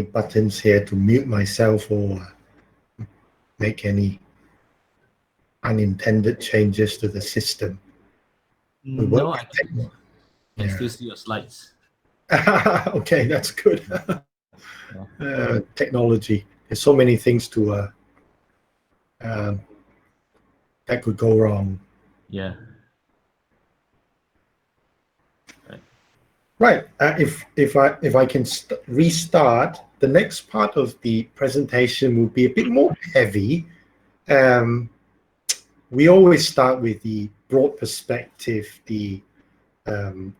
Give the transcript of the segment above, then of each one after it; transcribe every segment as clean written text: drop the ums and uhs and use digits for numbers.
buttons here to mute myself or make any unintended changes to the system. No, I can still see your slides. Okay, that's good. Technology. There's so many things to that could go wrong. Yeah. Right. If I can restart, the next part of the presentation will be a bit more heavy. We always start with the broad perspective, the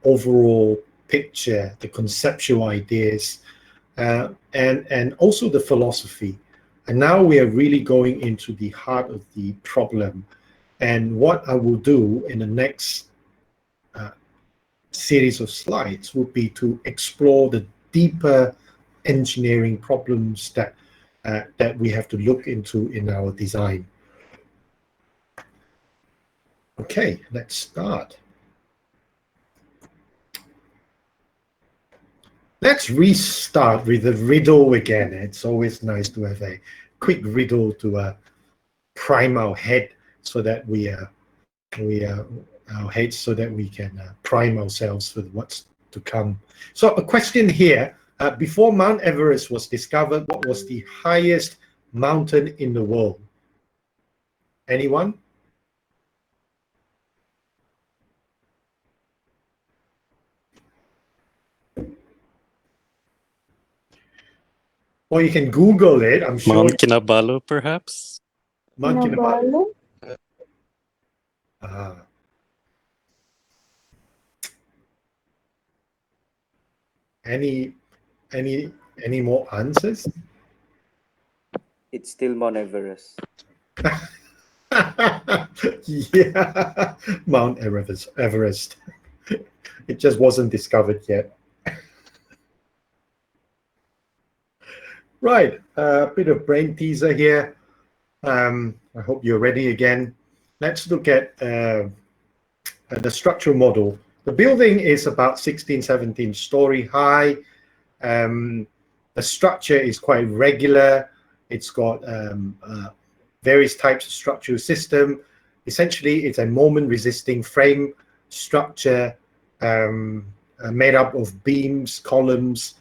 overall picture, the conceptual ideas, and also the philosophy. And now we are really going into the heart of the problem. And what I will do in the next series of slides would be to explore the deeper engineering problems that we have to look into in our design. Okay, let's start. Let's restart with the riddle again. It's always nice to have a quick riddle to prime our head so that our heads so that we can prime ourselves with what's to come. So a question here, before Mount Everest was discovered, what was the highest mountain in the world? Anyone? Or you can Google it, I'm sure. Mount Kinabalu, perhaps? Mount Kinabalu. Any more answers? It's still Mount Everest. Yeah, Mount Everest. It just wasn't discovered yet. Right, a bit of brain teaser here. I hope you're ready again. Let's look at the structural model. The building is about 16, 17 story high. The structure is quite regular. It's got various types of structural system. Essentially, it's a moment-resisting frame structure made up of beams, columns,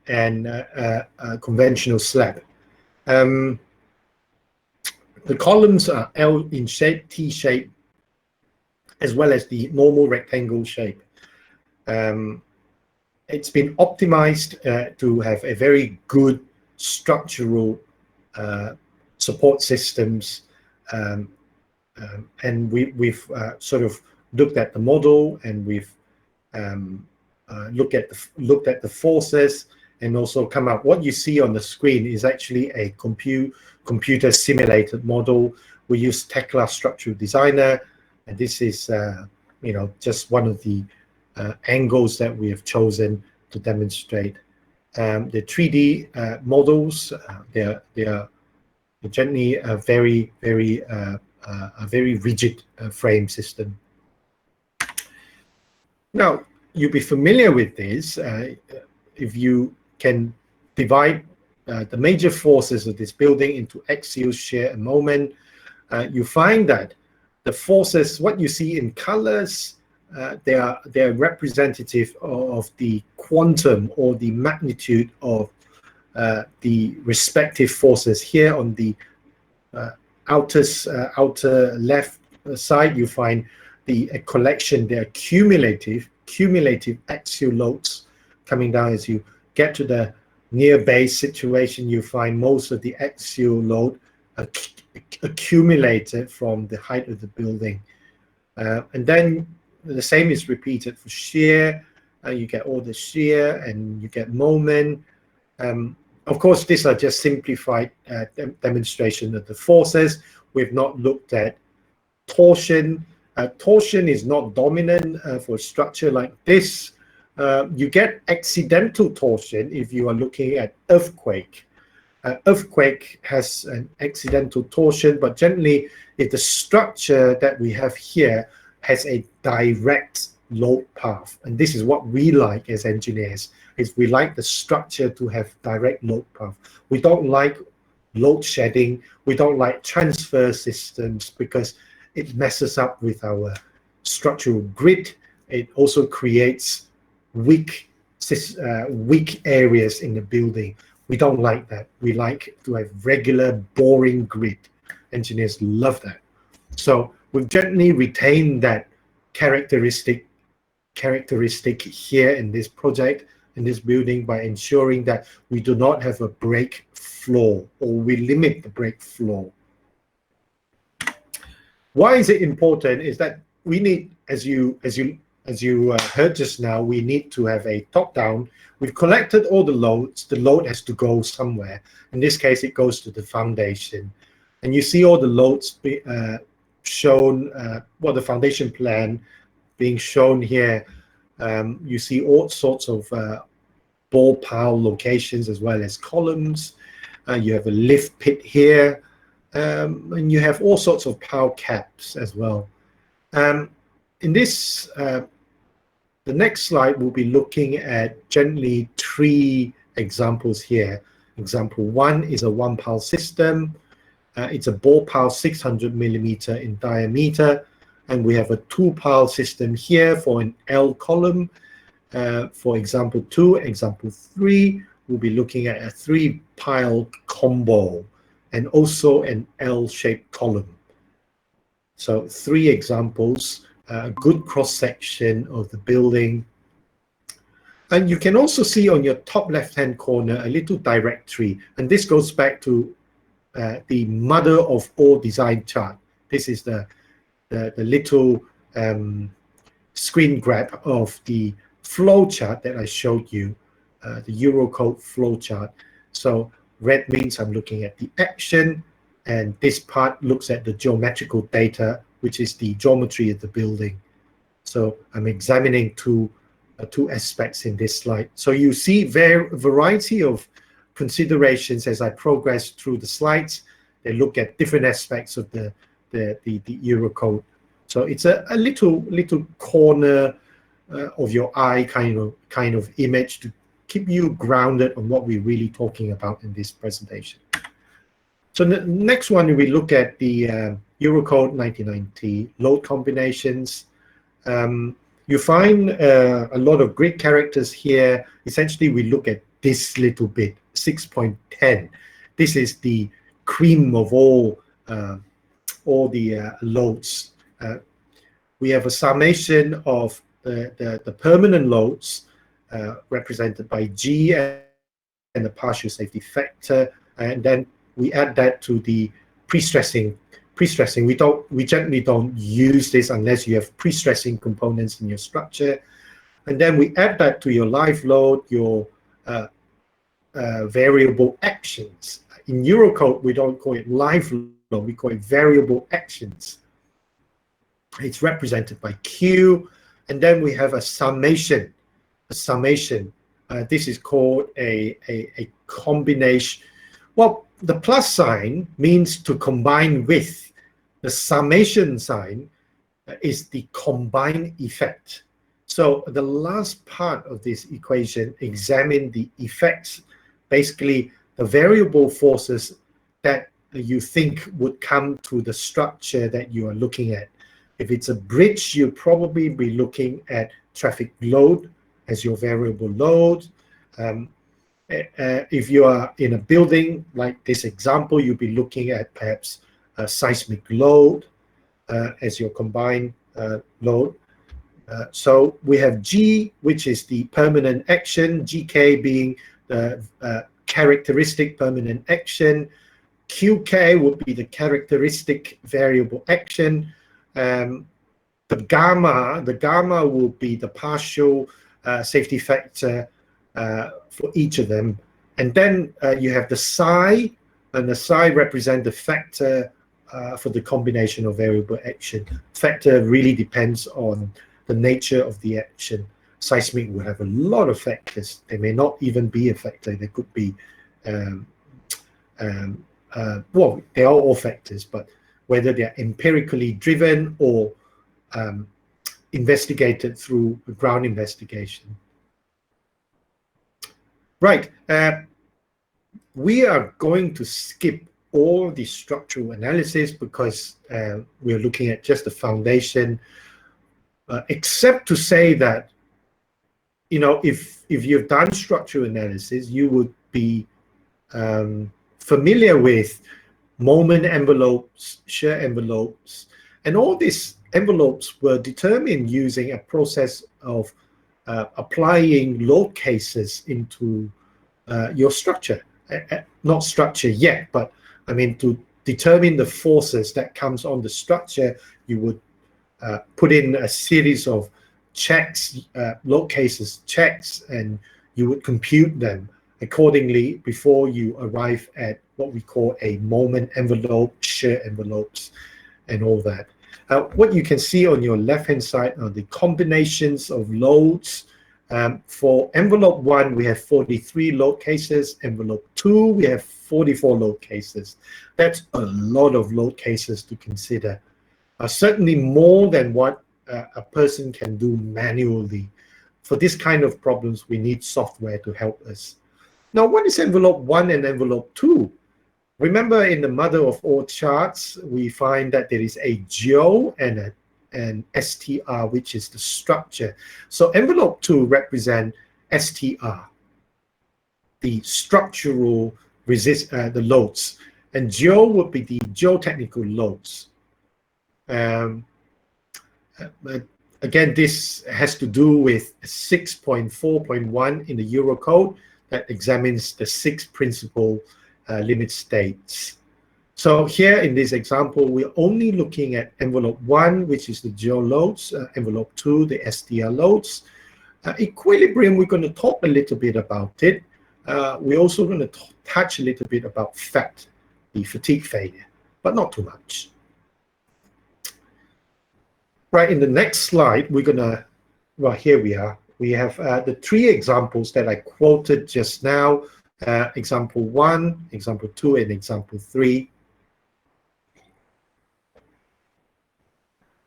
and a conventional slab. The columns are L in shape, T shape, as well as the normal rectangle shape. It's been optimized to have a very good structural support systems, and we've sort of looked at the model, and we've looked at the forces, and also come up. What you see on the screen is actually a computer simulated model. We use Tekla Structural Designer, and this is just one of the angles that we have chosen to demonstrate. The 3D models, they are generally a very rigid frame system. Now, you'll be familiar with this if you can divide the major forces of this building into axial, shear, and moment. You find that the forces, what you see in colors, they are representative of the quantum or the magnitude of the respective forces. Here on the outer left side, you find a collection. They are cumulative axial loads coming down. As you get to the near base situation, you find most of the axial load accumulated from the height of the building, and then the same is repeated for shear. You get all the shear, and you get moment. Of course, these are just simplified demonstration of the forces. We've not looked at torsion. Torsion is not dominant for a structure like this. You get accidental torsion if you are looking at earthquake. Earthquake has an accidental torsion, but generally, if the structure that we have here has a direct load path. And this is what we like as engineers, is we like the structure to have direct load path. We don't like load shedding. We don't like transfer systems because it messes up with our structural grid. It also creates weak areas in the building. We don't like that. We like to have regular, boring grid. Engineers love that. So we've gently retained that characteristic here in this project, in this building, by ensuring that we do not have a break floor, or we limit the break floor. Why is it important? Is that we need, as you heard just now, we need to have a top-down. We've collected all the loads. The load has to go somewhere. In this case, it goes to the foundation. And you see all the loads shown, the foundation plan being shown here. You see all sorts of ball pile locations as well as columns. You have a lift pit here. And you have all sorts of pile caps as well. In this, the next slide, we'll be looking at generally 3 examples here. Example 1 is a 1 pile system. It's a ball pile 600 millimeter in diameter. And we have a 2 pile system here for an L column. For example 2, example 3, we'll be looking at a 3 pile combo and also an L-shaped column. So 3 examples, a good cross-section of the building. And you can also see on your top left-hand corner a little directory. And this goes back to the mother of all design chart. This is the little screen grab of the flow chart that I showed you, the Eurocode flow chart. So red means I'm looking at the action, and this part looks at the geometrical data, which is the geometry of the building. So I'm examining two aspects in this slide. So you see variety of considerations as I progress through the slides. They look at different aspects of the Eurocode. So it's a little corner of your eye kind of image to keep you grounded on what we're really talking about in this presentation. So the next one, we look at the Eurocode 1990 load combinations. You find a lot of great characters here. Essentially, we look at this little bit, 6.10. This is the cream of all the loads. We have a summation of the permanent loads represented by G and the partial safety factor, and then we add that to the pre-stressing. We generally don't use this unless you have pre-stressing components in your structure, and then we add that to your live load, your variable actions. In Eurocode, we don't call it live load, we call it variable actions. It's represented by Q, and then we have a summation. This is called a combination. Well, the plus sign means to combine with. The summation sign is the combined effect. So the last part of this equation examine the effects, basically the variable forces that you think would come to the structure that you are looking at. If it's a bridge, you'll probably be looking at traffic load as your variable load. If you are in a building like this example, you'll be looking at perhaps a seismic load as your combined load. So we have G, which is the permanent action, GK being the characteristic permanent action, QK would be the characteristic variable action. The gamma will be the partial safety factor for each of them. And then you have the psi, and the psi represent the factor for the combination of variable action. Factor really depends on the nature of the action. Seismic will have a lot of factors. They may not even be a factor. They could be, well, they are all factors, but whether they're empirically driven or investigated through ground investigation. Right, we are going to skip all the structural analysis because we're looking at just the foundation, except to say that, you know, if you've done structural analysis, you would be familiar with moment envelopes, shear envelopes, and all these envelopes were determined using a process of applying load cases into your structure. Not structure yet, but I mean, to determine the forces that comes on the structure, you would put in a series of checks, load cases checks, and you would compute them accordingly before you arrive at what we call a moment envelope, shear envelopes, and all that. What you can see on your left-hand side are the combinations of loads. For envelope 1, we have 43 load cases. Envelope 2, we have 44 load cases. That's a lot of load cases to consider. Certainly more than what a person can do manually. For this kind of problems, we need software to help us. Now, what is envelope 1 and envelope 2? Remember, in the mother of all charts, we find that there is a geo and an STR, which is the structure. So envelope 2 represent STR, the structural the loads, and geo would be the geotechnical loads. Again, this has to do with 6.4.1 in the Eurocode that examines the 6 principal limit states. So here in this example, we're only looking at envelope 1, which is the geo loads, envelope 2, the STR loads. Equilibrium, we're going to talk a little bit about it. We're also going to touch a little bit about FAT, the fatigue failure, but not too much. Right, in the next slide, we're going to, well, here we are. We have the 3 examples that I quoted just now, example 1, example 2, and example 3.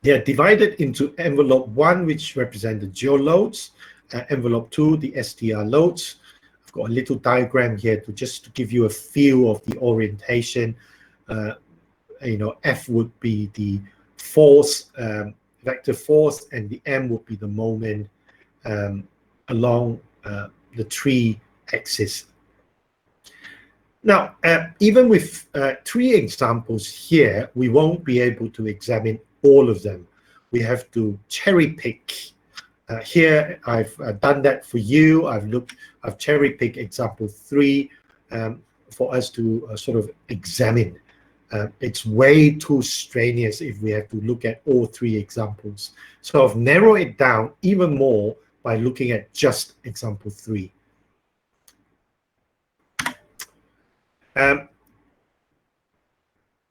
They are divided into envelope 1, which represent the geo loads, envelope 2, the STR loads. I've got a little diagram here to just to give you a feel of the orientation. You know, F would be the force, vector force, and the M would be the moment along the 3 axis. Now, even with 3 examples here, we won't be able to examine all of them. We have to cherry pick. Here, I've done that for you. I've cherry picked example 3 for us to sort of examine. It's way too strenuous if we have to look at all 3 examples. So I've narrowed it down even more by looking at just example 3.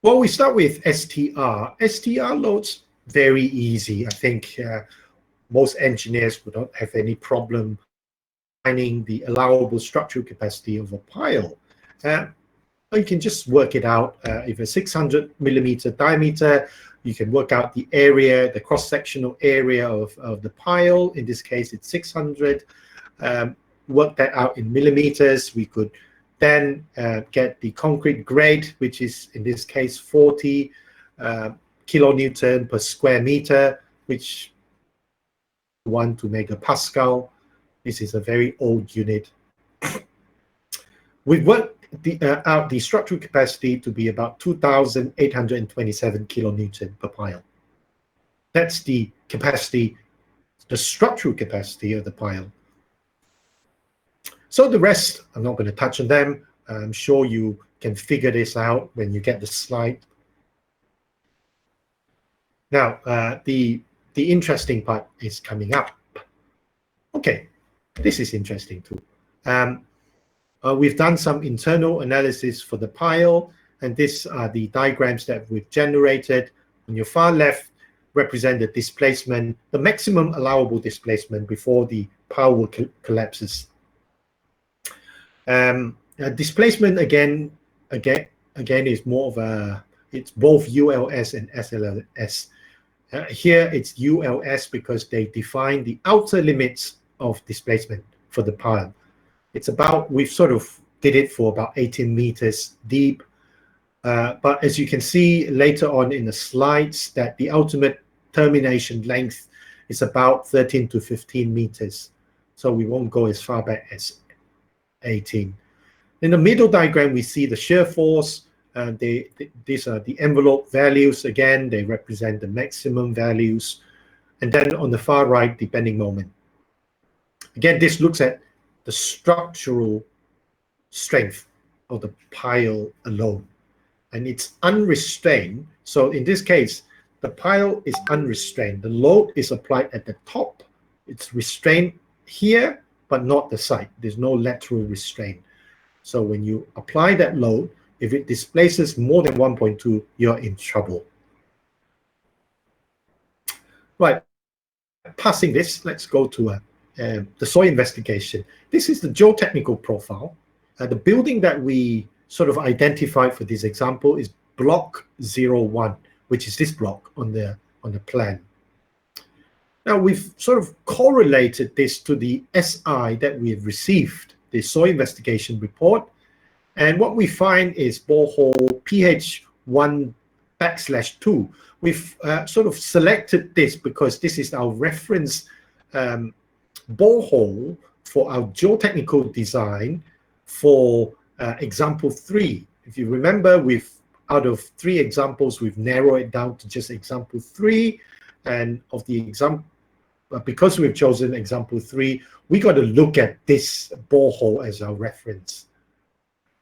Well, we start with STR. STR loads, very easy. I think most engineers would not have any problem finding the allowable structural capacity of a pile. You can just work it out. If a 600 millimeter diameter, you can work out the area, the cross-sectional area of the pile. In this case, it's 600. Work that out in millimeters. We could then get the concrete grade, which is in this case 40 kilonewton per square meter, which 1 to megapascal. This is a very old unit. We've worked out the structural capacity to be about 2,827 kilonewton per pile. That's the capacity, the structural capacity of the pile. So the rest, I'm not going to touch on them. I'm sure you can figure this out when you get the slide. Now, the interesting part is coming up. Okay, this is interesting too. We've done some internal analysis for the pile, and these are the diagrams that we've generated. On your far left, represent the displacement, the maximum allowable displacement before the pile collapses. Displacement again is more of a, it's both ULS and SLS. Here it's ULS because they define the outer limits of displacement for the pile. It's about, we've sort of did it for about 18 meters deep. But as you can see later on in the slides, that the ultimate termination length is about 13 to 15 meters. So we won't go as far back as 18. In the middle diagram, we see the shear force. These are the envelope values. Again, they represent the maximum values. And then on the far right, the bending moment. Again, this looks at the structural strength of the pile alone. And it's unrestrained. So in this case, the pile is unrestrained. The load is applied at the top. It's restrained here, but not the side. There's no lateral restraint. So when you apply that load, if it displaces more than 1.2, you're in trouble. Right, passing this, let's go to the soil investigation. This is the geotechnical profile. The building that we sort of identified for this example is block 01, which is this block on the plan. Now we've sort of correlated this to the SI that we have received, the soil investigation report. And what we find is borehole PH1/2. We've sort of selected this because this is our reference borehole for our geotechnical design for example 3. If you remember, out of 3 examples, we've narrowed it down to just example 3. And of the example, because we've chosen example 3, we got to look at this borehole as our reference.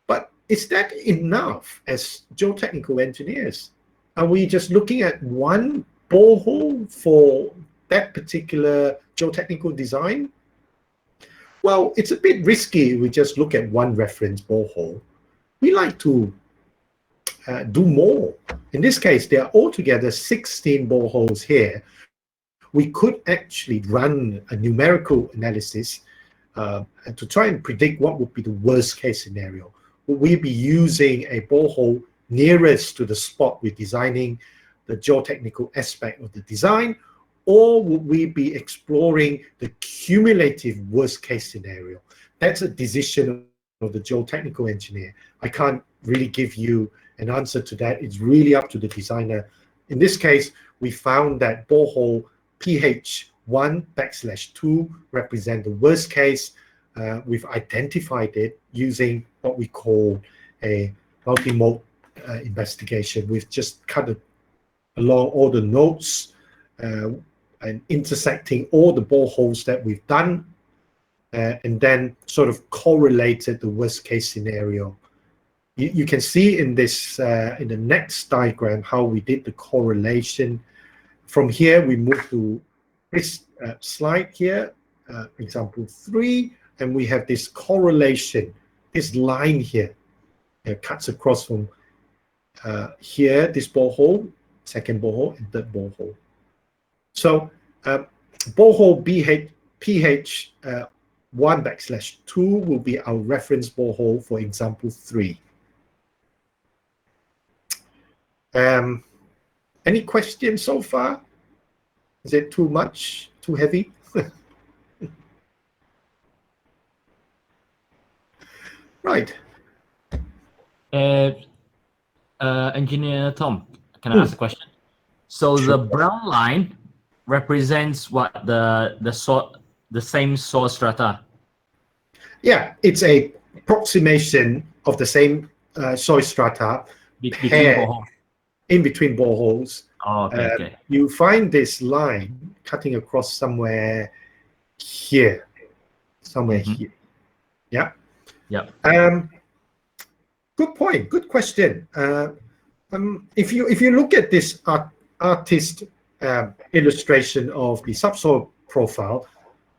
But is that enough as geotechnical engineers? Are we just looking at one borehole for that particular geotechnical design? Well, it's a bit risky if we just look at one reference borehole. We like to do more. In this case, there are altogether 16 boreholes here. We could actually run a numerical analysis to try and predict what would be the worst case scenario. Would we be using a borehole nearest to the spot we're designing, the geotechnical aspect of the design, or would we be exploring the cumulative worst case scenario? That's a decision of the geotechnical engineer. I can't really give you an answer to that. It's really up to the designer. In this case, we found that borehole PH1/2 represent the worst case. We've identified it using what we call a multi-mode investigation. We've just cut along all the nodes and intersecting all the boreholes that we've done, and then sort of correlated the worst case scenario. You can see in this in the next diagram how we did the correlation. From here, we move to this slide here, example 3, and we have this correlation, this line here. It cuts across from here, this borehole, second borehole, and third borehole. So borehole PH1/2 will be our reference borehole for example 3. Any questions so far? Is it too much, too heavy? Right. Engineer Tom, can I ask a question? So Sure. the brown line represents what, the same soil strata? Yeah, it's a approximation of the same soil strata Between paired boreholes. in between boreholes. Oh, okay. You find this line cutting across somewhere here, here. Yeah. Yep. Good point. Good question. If you look at this artist illustration of the subsoil profile,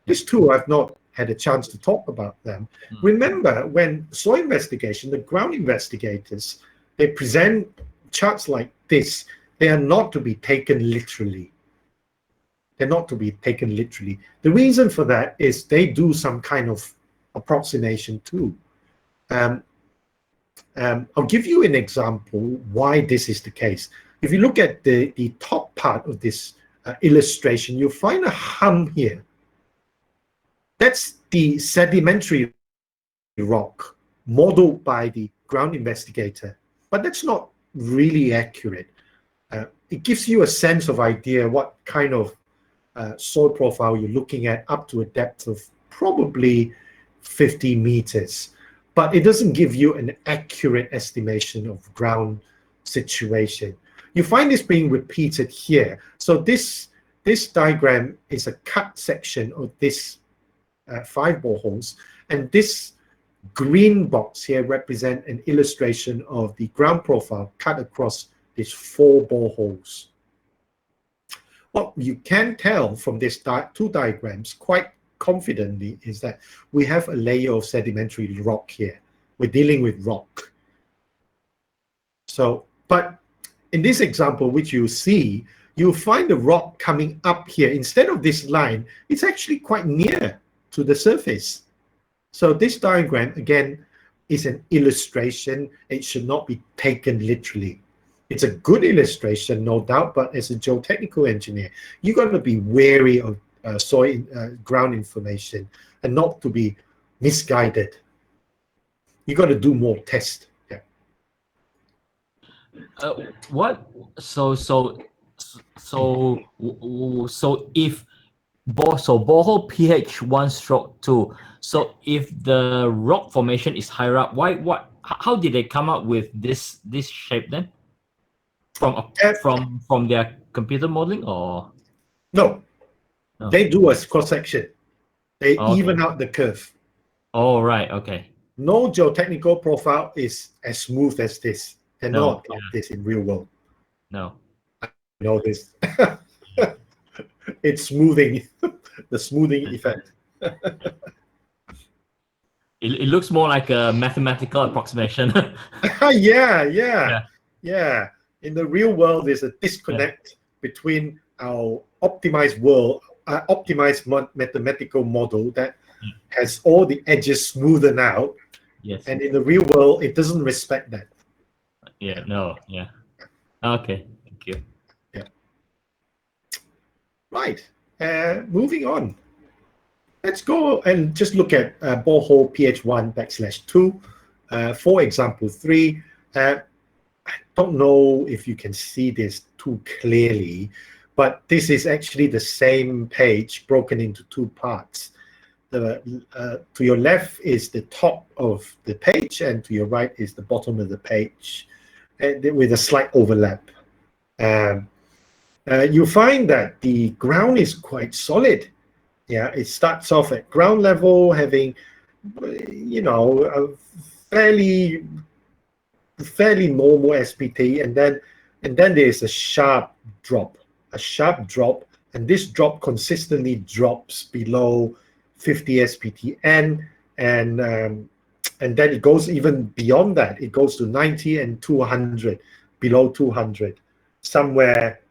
these two I've not had a chance to talk about them. Remember, when soil investigation, the ground investigators, they present charts like this, they are not to be taken literally. They're not to be taken literally. The reason for that is they do some kind of approximation too. I'll give you an example why this is the case. If you look at the top part of this illustration, you'll find a hum here. That's the sedimentary rock modeled by the ground investigator, but that's not really accurate. It gives you a sense of idea what kind of soil profile you're looking at up to a depth of probably 50 meters, but it doesn't give you an accurate estimation of ground situation. You find this being repeated here. So this diagram is a cut section of this 5 boreholes, and this green box here represent an illustration of the ground profile cut across these 4 boreholes. What you can tell from these 2 diagrams quite confidently is that we have a layer of sedimentary rock here. We're dealing with rock. So, but in this example, which you see, you'll find the rock coming up here. Instead of this line, it's actually quite near to the surface. So this diagram, again, is an illustration. It should not be taken literally. It's a good illustration, no doubt, but as a geotechnical engineer, you've got to be wary of soil ground information and not to be misguided. You got to do more tests. Yeah. If borehole pH 1/2. So if the rock formation is higher up, how did they come up with this shape then? From their computer modeling, or no? They do a cross section. They even out the curve. Oh, right. Okay. No geotechnical profile is as smooth as this. They're not like this in real world. No. I know this. It's smoothing, the smoothing effect. It looks more like a mathematical approximation. Yeah. In the real world, there's a disconnect between our optimized world, optimized mathematical model that has all the edges smoothened out. Yes. And in the real world, it doesn't respect that. Yeah. No. Yeah. Okay. Thank you. Yeah. Right. Moving on. Let's go and just look at borehole pH 1/2. For example 3. I don't know if you can see this too clearly, but this is actually the same page broken into 2 parts. To your left is the top of the page, and to your right is the bottom of the page, with a slight overlap. You find that the ground is quite solid. Yeah, it starts off at ground level, having, a fairly normal SPT, and then there's a sharp drop, and this drop consistently drops below 50 SPTN, and then it goes even beyond that. It goes to 90 and 200, below 200, somewhere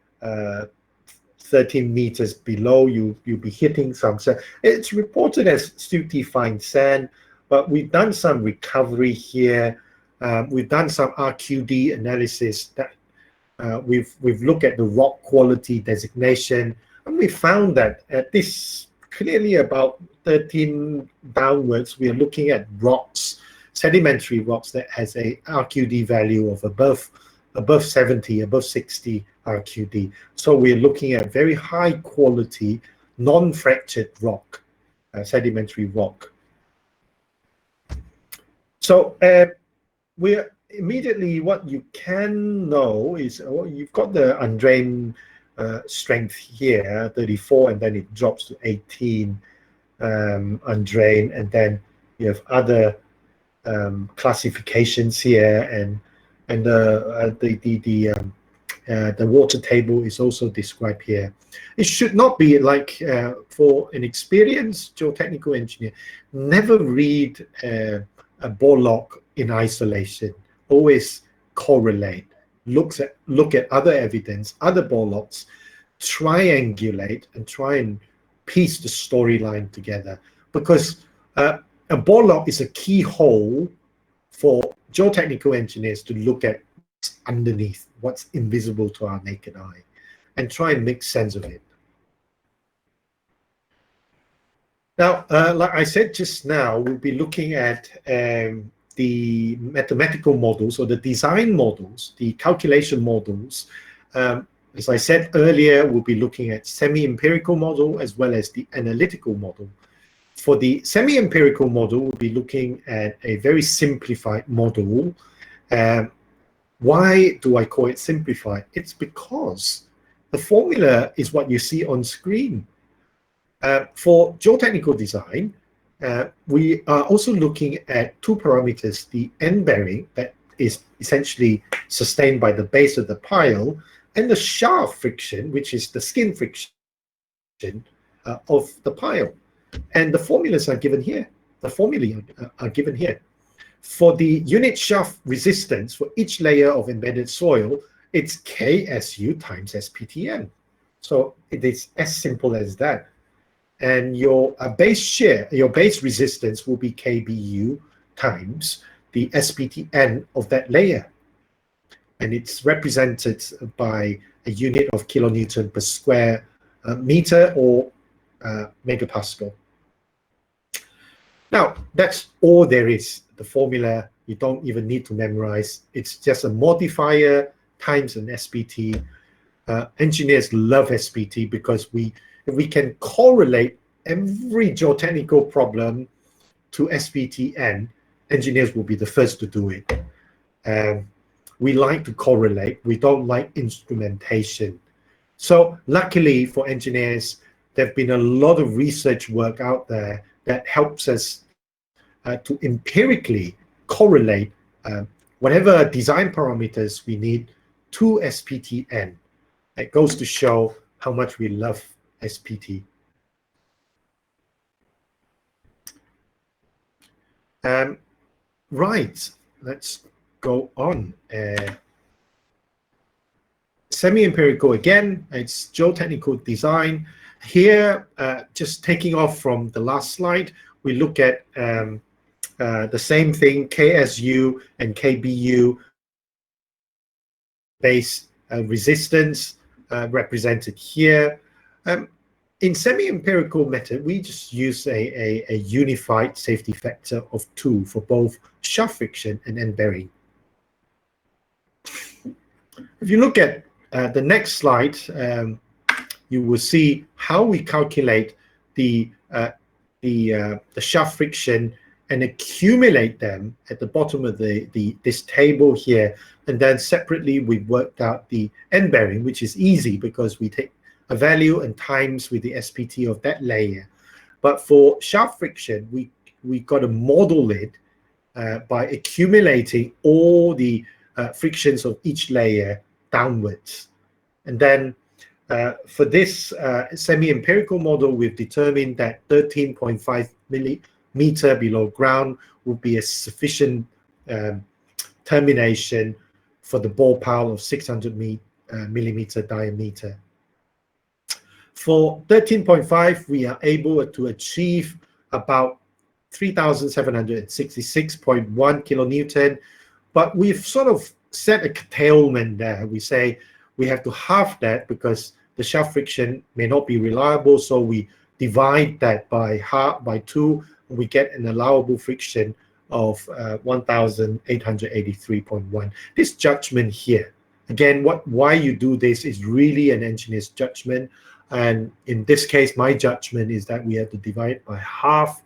13 meters below, you'll be hitting some sand. It's reported as silty fine sand, but we've done some recovery here. We've done some RQD analysis that we've looked at the rock quality designation, and we found that at this clearly about 13 downwards, we are looking at rocks, sedimentary rocks that has a RQD value of above 70, above 60 RQD. So we're looking at very high quality, non-fractured rock, sedimentary rock. So we're immediately, what you can know is you've got the undrained strength here, 34, and then it drops to 18 undrained, and then you have other classifications here, and the water table is also described here. It should not be like, for an experienced geotechnical engineer, never read a bore log in isolation. Always correlate, look at other evidence, other bore logs, triangulate, and try and piece the storyline together, because a bore log is a keyhole for geotechnical engineers to look at what's underneath, what's invisible to our naked eye. and try and make sense of it. Now, like I said just now, we'll be looking at the mathematical models or the design models, the calculation models. As I said earlier, we'll be looking at semi-empirical model as well as the analytical model. For the semi-empirical model, we'll be looking at a very simplified model. Why do I call it simplified? It's because the formula is what you see on screen. For geotechnical design, we are also looking at two parameters, the end bearing that is essentially sustained by the base of the pile, and the shaft friction, which is the skin friction of the pile. And the formulas are given here. The formulae are given here. For the unit shaft resistance for each layer of embedded soil, it's KSU times SPTN. So it is as simple as that. And your base shear, your base resistance will be KBU times the SPTN of that layer. And it's represented by a unit of kilonewton per square meter or megapascal. Now, that's all there is. The formula, you don't even need to memorize. It's just a modifier times an SPT. Engineers love SPT because if we can correlate every geotechnical problem to SPTN, engineers will be the first to do it. We like to correlate. We don't like instrumentation. So luckily for engineers, there have been a lot of research work out there that helps us to empirically correlate whatever design parameters we need to SPTN. It goes to show how much we love SPT. Right, let's go on. Semi-empirical again, it's geotechnical design. Here, just taking off from the last slide, we look at the same thing, KSU and KBU base resistance represented here. In semi-empirical method, we just use a unified safety factor of 2 for both shaft friction and end bearing. If you look at the next slide, you will see how we calculate the shaft friction and accumulate them at the bottom of this table here. And then separately, we've worked out the end bearing, which is easy because we take a value and times with the SPT of that layer. But for shaft friction, we got to model it by accumulating all the frictions of each layer downwards. And then for this semi-empirical model, we've determined that 13.5 millimeter below ground would be a sufficient termination for the bore pile of 600 millimeter diameter. For 13.5, we are able to achieve about 3,766.1 kilonewton, but we've sort of set a curtailment there. We say we have to halve that because the shaft friction may not be reliable, so we divide that by 2, and we get an allowable friction of 1,883.1. This judgment here, again, why you do this is really an engineer's judgment. And in this case, my judgment is that we have to divide it by half.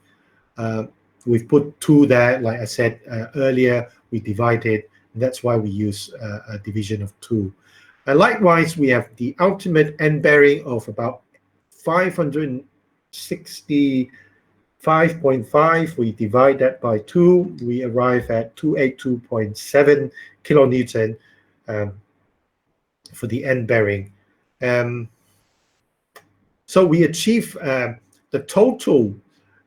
We've put 2 there, like I said earlier, we divided. That's why we use a division of 2. Likewise, we have the ultimate end bearing of about 565.5. We divide that by 2. We arrive at 282.7 kilonewton for the end bearing. So we achieve the total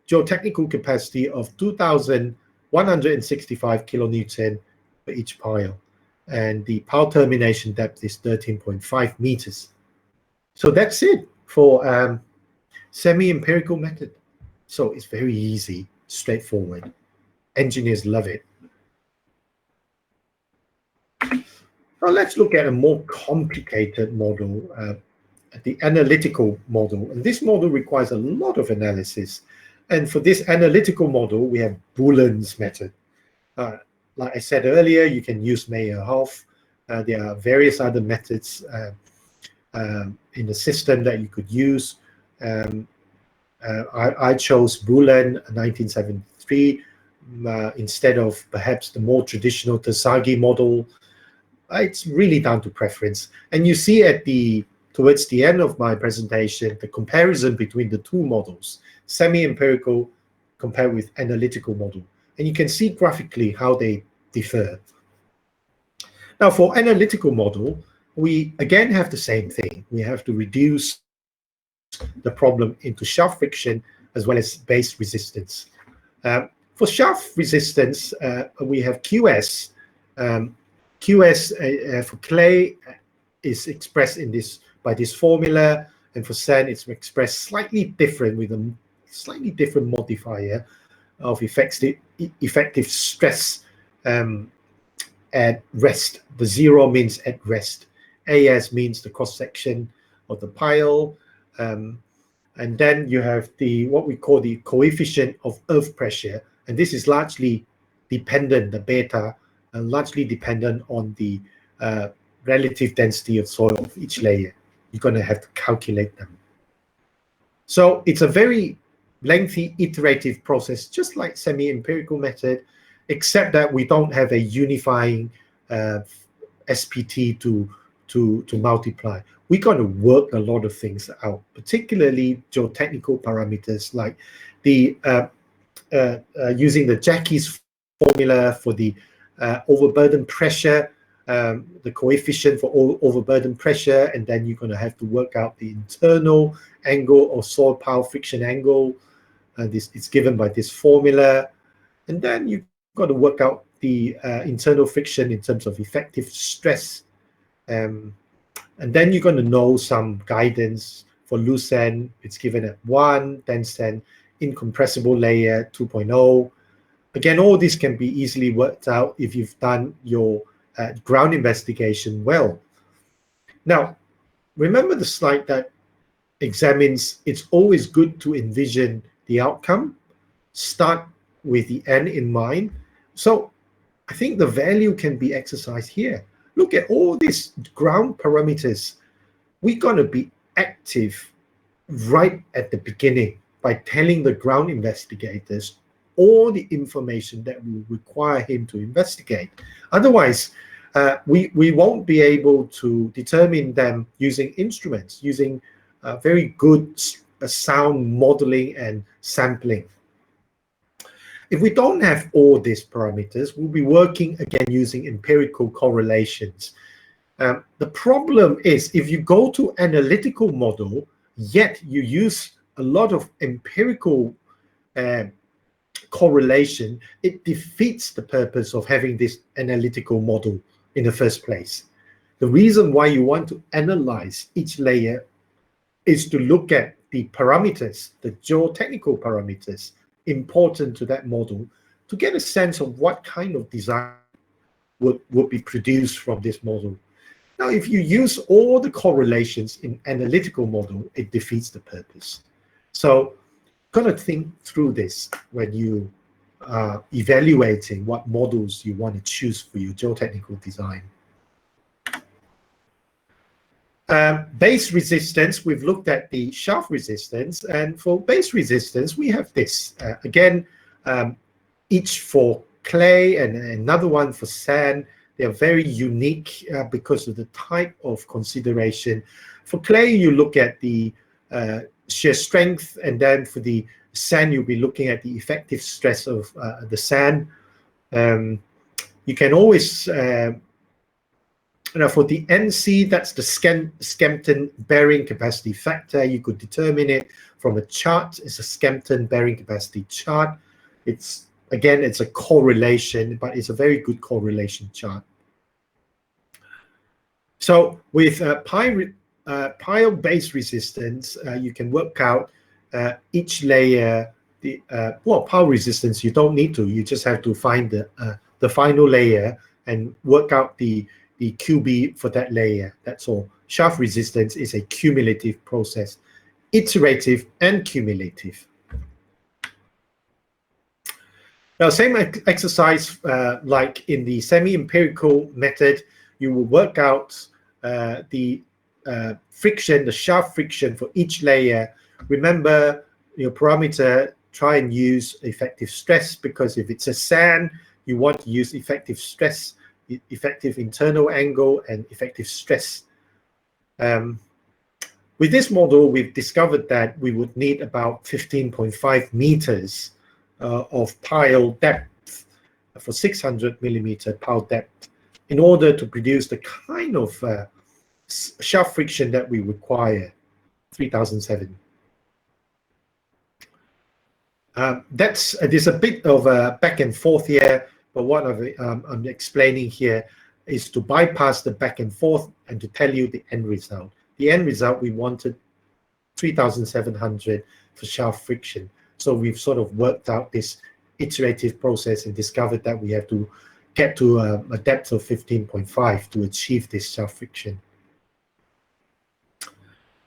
geotechnical capacity of 2,165 kilonewton for each pile. And the pile termination depth is 13.5 meters. So that's it for semi-empirical method. So it's very easy, straightforward. Engineers love it. Now let's look at a more complicated model. analytical model. And this model requires a lot of analysis. And for this analytical model, we have Boolean's method. Like I said earlier, you can use Meyerhof. There are various other methods in the system that you could use. I chose Boolean 1973 instead of perhaps the more traditional Terzaghi model. It's really down to preference. And you see towards the end of my presentation, the comparison between the two models, semi-empirical compared with analytical model. And you can see graphically how they differ. Now, for analytical model, we again have the same thing. We have to reduce the problem into shaft friction as well as base resistance. For shaft resistance, we have QS. QS for clay is expressed by this formula, and for sand it's expressed slightly different with a slightly different modifier of effective stress at rest. The zero means at rest. AS means the cross section of the pile, and then you have what we call the coefficient of earth pressure, and this is largely dependent, the beta, largely dependent on the relative density of soil of each layer. You're going to have to calculate them. So it's a very lengthy iterative process, just like semi-empirical method, except that we don't have a unifying SPT to multiply. We're going to work a lot of things out, particularly geotechnical parameters like the using the Jackie's formula for the overburden pressure, the coefficient for overburden pressure, and then you're going to have to work out the internal angle or soil pile friction angle. It's given by this formula, and then you've got to work out the internal friction in terms of effective stress, and then you're going to know some guidance for loose sand. It's given at 1, dense sand, incompressible layer 2.0. Again, all this can be easily worked out if you've done your ground investigation well. Now, remember the slide that examines it's always good to envision the outcome, start with the end in mind. So I think the value can be exercised here. Look at all these ground parameters. We're going to be active right at the beginning by telling the ground investigators all the information that we require him to investigate. Otherwise, we won't be able to determine them using instruments, using very good sound modeling and sampling. If we don't have all these parameters, we'll be working again using empirical correlations. The problem is if you go to analytical model, yet you use a lot of empirical correlation, it defeats the purpose of having this analytical model in the first place. The reason why you want to analyze each layer is to look at the parameters, the geotechnical parameters important to that model, to get a sense of what kind of design would be produced from this model. Now, if you use all the correlations in analytical model, it defeats the purpose. So got to think through this when you are evaluating what models you want to choose for your geotechnical design. Base resistance, we've looked at the shaft resistance, and for base resistance, we have this. Again, each for clay and another one for sand. They are very unique because of the type of consideration. For clay, you look at the shear strength, and then for the sand, you'll be looking at the effective stress of the sand. You can always for the NC, that's the Skempton bearing capacity factor. You could determine it from a chart. It's a Skempton bearing capacity chart. It's again, it's a correlation, but it's a very good correlation chart. So with pile base resistance, you can work out each layer. Well, pile resistance, you don't need to. You just have to find the final layer and work out the QB for that layer. That's all. shaft resistance is a cumulative process, iterative and cumulative. Now, same exercise like in the semi-empirical method, you will work out the friction, the shaft friction for each layer. Remember your parameter, try and use effective stress, because if it's a sand, you want to use effective stress, effective internal angle and effective stress. With this model, we've discovered that we would need about 15.5 meters of pile depth for 600 millimeter pile depth in order to produce the kind of shaft friction that we require, 3007. There's a bit of a back and forth here, but what I'm explaining here is to bypass the back and forth and to tell you the end result. The end result, we wanted 3,700 for shaft friction. So we've sort of worked out this iterative process and discovered that we have to get to a depth of 15.5 to achieve this shaft friction.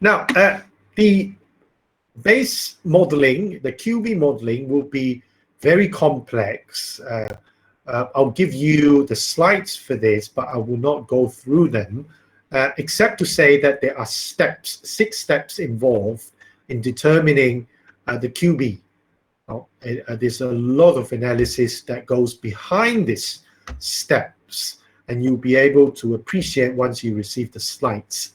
Now, the base modeling, the QB modeling, will be very complex. I'll give you the slides for this, but I will not go through them, except to say that there are steps, 6 steps involved in determining the QB. There's a lot of analysis that goes behind these steps, and you'll be able to appreciate once you receive the slides.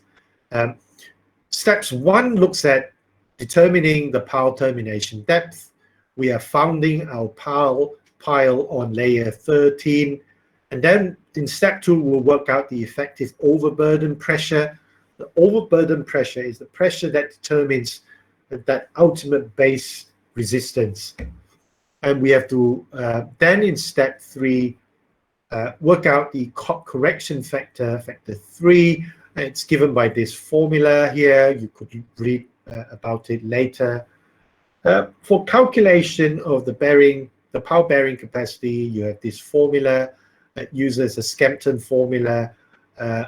Steps 1 looks at determining the pile termination depth. We are founding our pile on layer 13. And then in step 2, we'll work out the effective overburden pressure. The overburden pressure is the pressure that determines that ultimate base resistance. And we have to then in step 3, work out the correction factor, factor 3. It's given by this formula here. You could read about it later. For calculation of the pile bearing capacity, you have this formula that uses a Skempton formula,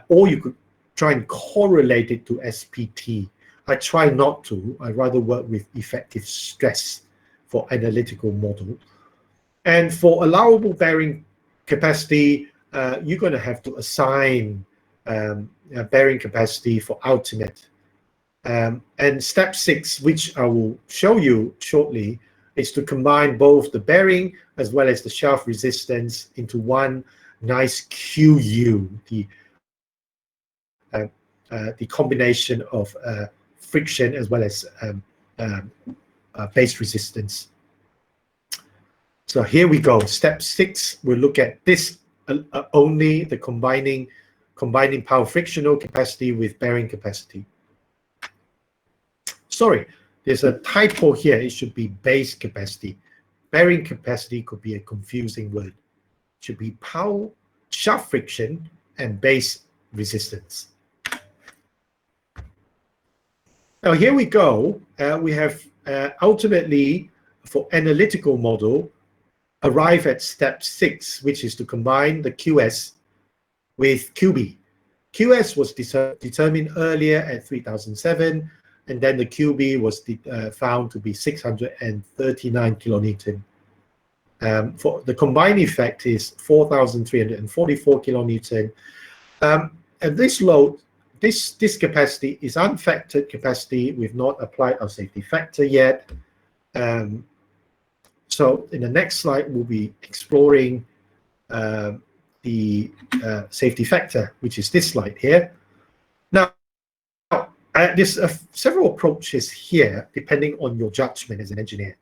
or you could try and correlate it to SPT. I try not to. I rather work with effective stress for analytical model. And for allowable bearing capacity, you're going to have to assign bearing capacity for ultimate. And step 6, which I will show you shortly, is to combine both the bearing as well as the shaft resistance into one nice QU, the combination of friction as well as base resistance. So here we go. Step 6, we'll look at this only, the combining pile frictional capacity with bearing capacity. Sorry, there's a typo here. It should be base capacity. Bearing capacity could be a confusing word. It should be pile shaft friction and base resistance. Now here we go. We have ultimately, for analytical model, arrive at step 6, which is to combine the QS with QB. QS was determined earlier at 3007, and then the QB was found to be 639 kilonewton. For the combined effect is 4,344 kilonewton. And this load, this capacity is unfactored capacity. We've not applied our safety factor yet. So in the next slide, we'll be exploring the safety factor, which is this slide here. Now, there's several approaches here, depending on your judgment as an engineer.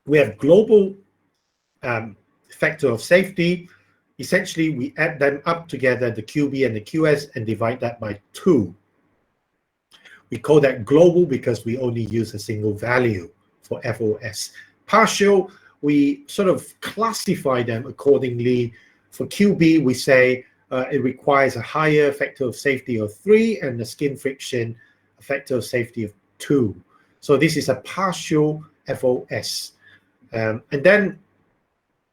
We have global factor of safety. Essentially, we add them up together, the QB and the QS, and divide that by 2. We call that global because we only use a single value for FOS. Partial, we sort of classify them accordingly. For QB, we say it requires a higher factor of safety of 3 and the skin friction a factor of safety of 2. So this is a partial FOS. And then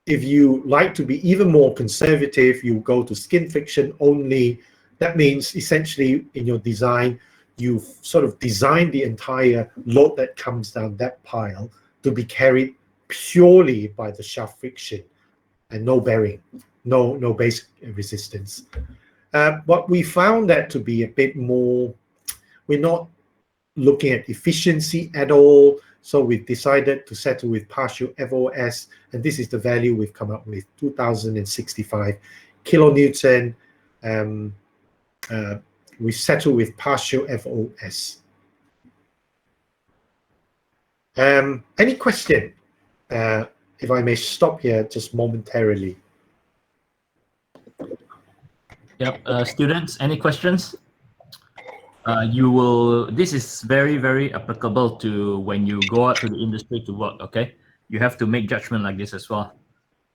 If you like to be even more conservative, you go to skin friction only. That means essentially in your design, you've sort of designed the entire load that comes down that pile to be carried purely by the shaft friction and no bearing, no base resistance. But we found that to be a bit more, we're not looking at efficiency at all. So we decided to settle with partial FOS, and this is the value we've come up with, 2065 kilonewton. We settle with partial FOS. Any question? If I may stop here just momentarily. Yep, students, any questions? This is very, very applicable to when you go out to the industry to work, okay? You have to make judgment like this as well.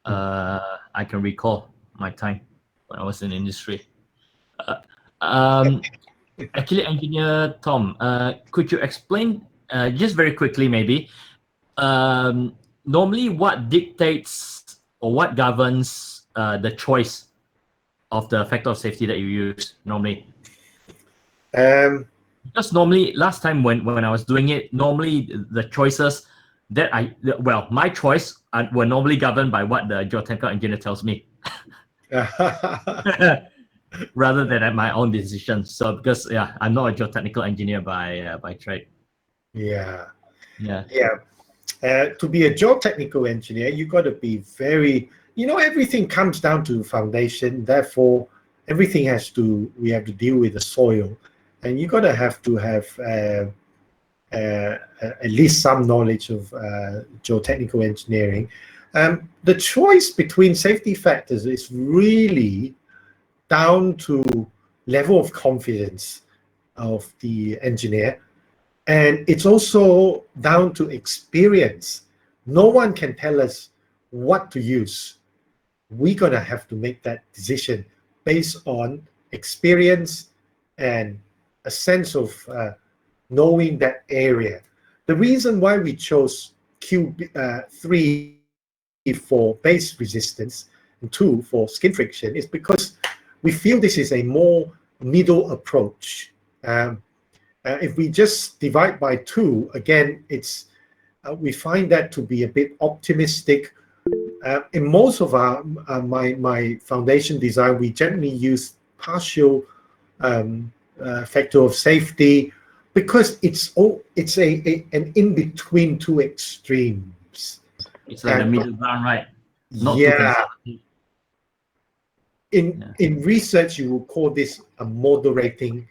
I can recall my time when I was in the industry. Actually, Engineer Tom, could you explain just very quickly maybe, normally what dictates or what governs the choice of the factor of safety that you use normally? Because normally last time when I was doing it, normally the choices that my choice were normally governed by what the geotechnical engineer tells me. Rather than at my own decision. So because I'm not a geotechnical engineer by trade. To be a geotechnical engineer, you got to be very, everything comes down to foundation. Therefore, everything we have to deal with the soil, and you got to have at least some knowledge of geotechnical engineering. The choice between safety factors is really down to level of confidence of the engineer, and it's also down to experience. No one can tell us what to use. We're gonna have to make that decision based on experience and a sense of knowing that area. The reason why we chose Q3 for base resistance and 2 for skin friction is because we feel this is a more middle approach. If we just divide by 2, again, we find that to be a bit optimistic. In most of my foundation design, we generally use partial factor of safety because it's an in between 2 extremes. It's like the middle ground, right? Not in research, you will call this a moderating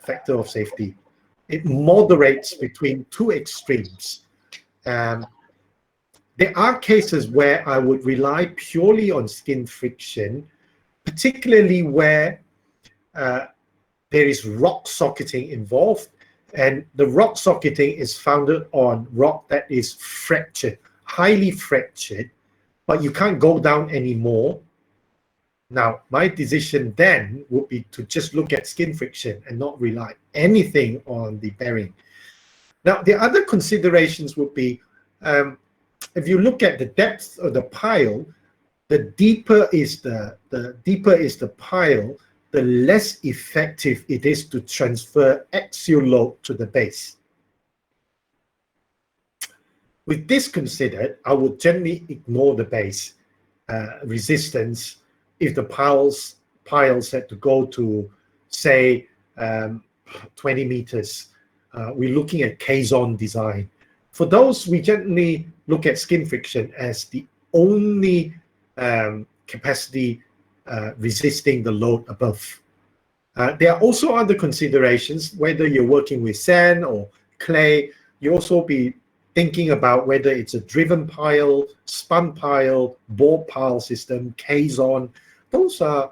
factor of safety. It moderates between 2 extremes. There are cases where I would rely purely on skin friction, particularly where there is rock socketing involved, and the rock socketing is founded on rock that is fractured, highly fractured, but you can't go down anymore. Now, my decision then would be to just look at skin friction and not rely anything on the bearing. Now, the other considerations would be, if you look at the depth of the pile, the deeper is the pile, the less effective it is to transfer axial load to the base. With this considered, I would generally ignore the base resistance if the piles had to go to, say, 20 meters. We're looking at K-zone design. For those, we generally look at skin friction as the only capacity resisting the load above. There are also other considerations, whether you're working with sand or clay. You also be thinking about whether it's a driven pile, spun pile, bore pile system, K-zone. Those are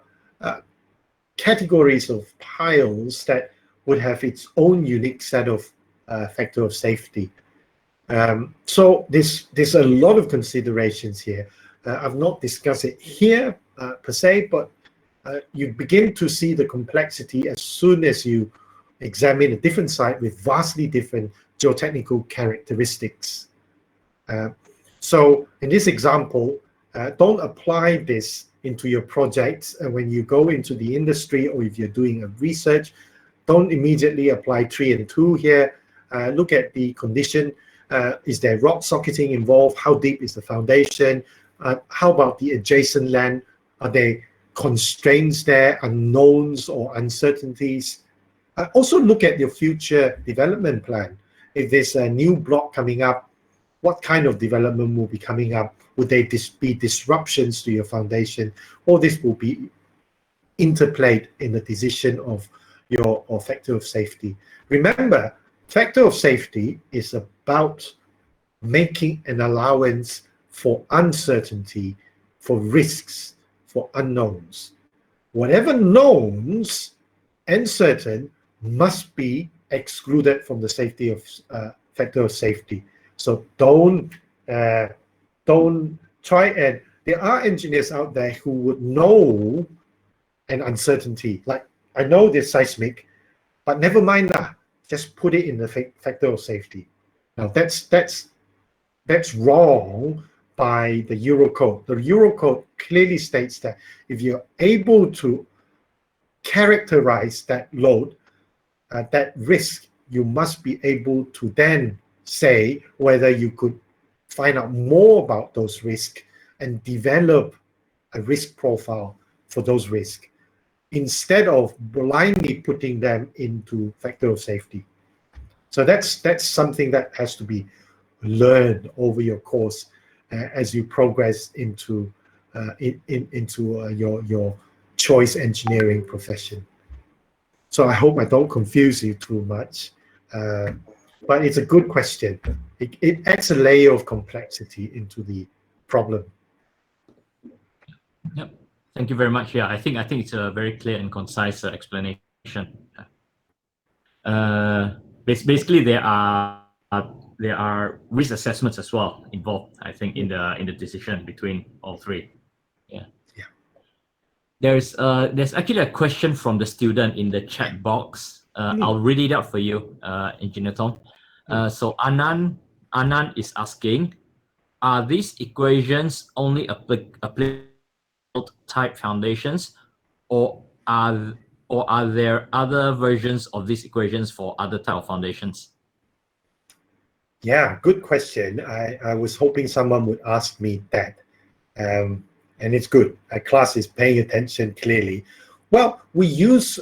categories of piles that would have its own unique set of factor of safety. So there's a lot of considerations here. I've not discussed it here per se, but you begin to see the complexity as soon as you examine a different site with vastly different geotechnical characteristics. So in this example, Don't apply this into your projects. And when you go into the industry, or if you're doing a research, don't immediately apply 3 and 2 here. Look at the condition. Is there rock socketing involved? How deep is the foundation? How about the adjacent land? Are there constraints there, unknowns or uncertainties? Also look at your future development plan. If there's a new block coming up, what kind of development will be coming up? Would there be disruptions to your foundation? Or this will be interplayed in the decision of your factor of safety. Remember, factor of safety is about making an allowance for uncertainty, for risks, for unknowns. Whatever knowns and certain must be excluded from the safety of factor of safety. So don't try, and there are engineers out there who would know an uncertainty. Like, I know there's seismic, but never mind that. Just put it in the factor of safety. Now that's wrong by the Eurocode. The Eurocode clearly states that if you're able to characterize that load, that risk, you must be able to then say whether you could find out more about those risks and develop a risk profile for those risks, instead of blindly putting them into factor of safety. So that's something that has to be learned over your course as you progress into your choice engineering profession. So I hope I don't confuse you too much, but it's a good question. It adds a layer of complexity into the problem. Yep. Thank you very much. Yeah, I think it's a very clear and concise explanation. Basically, there are risk assessments as well involved, I think, in the decision between all 3. Yeah. There's actually a question from the student in the chat box. I'll read it out for you, Engineer Tom. So Anand is asking, are these equations only applicable type foundations, or are there other versions of these equations for other type of foundations? Yeah, good question. I was hoping someone would ask me that. And it's good. Our class is paying attention clearly. Well, we use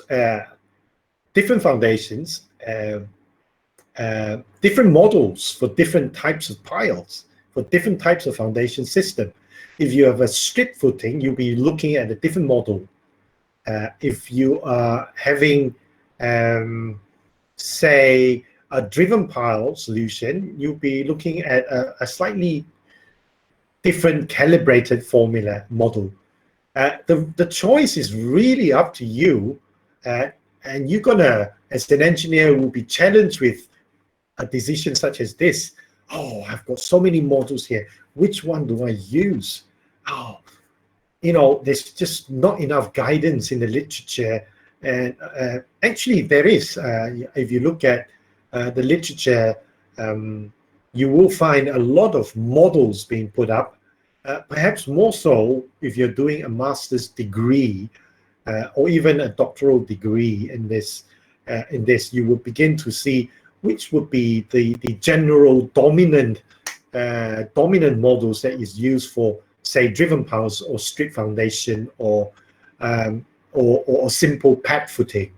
different foundations, different models for different types of piles, for different types of foundation system. If you have a strip footing, you'll be looking at a different model. If you are having, say, a driven pile solution, you'll be looking at a slightly different calibrated formula model. The choice is really up to you, and you're gonna, as an engineer, will be challenged with a decision such as this. Oh, I've got so many models here. Which one do I use? Oh, there's just not enough guidance in the literature. And actually, there is. If you look at the literature, you will find a lot of models being put up, perhaps more so if you're doing a master's degree or even a doctoral degree in this, you will begin to see which would be the general dominant models that is used for, say, driven piles or strip foundation or simple pad footing.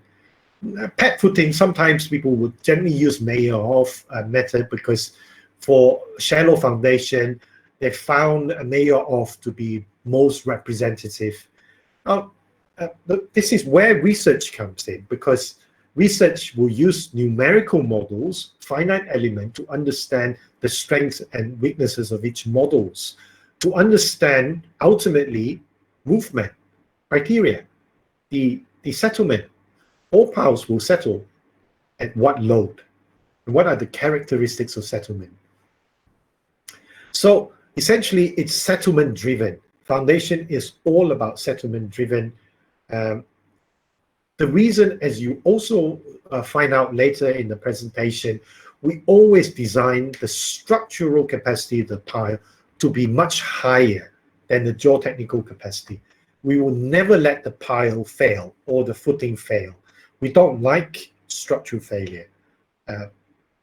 Pad footing, sometimes people would generally use Mayer-Hoff method, because for shallow foundation, they found Mayer-Hoff to be most representative. This is where research comes in, because research will use numerical models, finite element, to understand the strengths and weaknesses of each models, to understand ultimately movement criteria, the settlement. All piles will settle at what load, and what are the characteristics of settlement. So essentially, it's settlement driven. Foundation is all about settlement driven. The reason, as you also find out later in the presentation, we always design the structural capacity of the pile to be much higher than the geotechnical capacity. We will never let the pile fail or the footing fail. We don't like structural failure.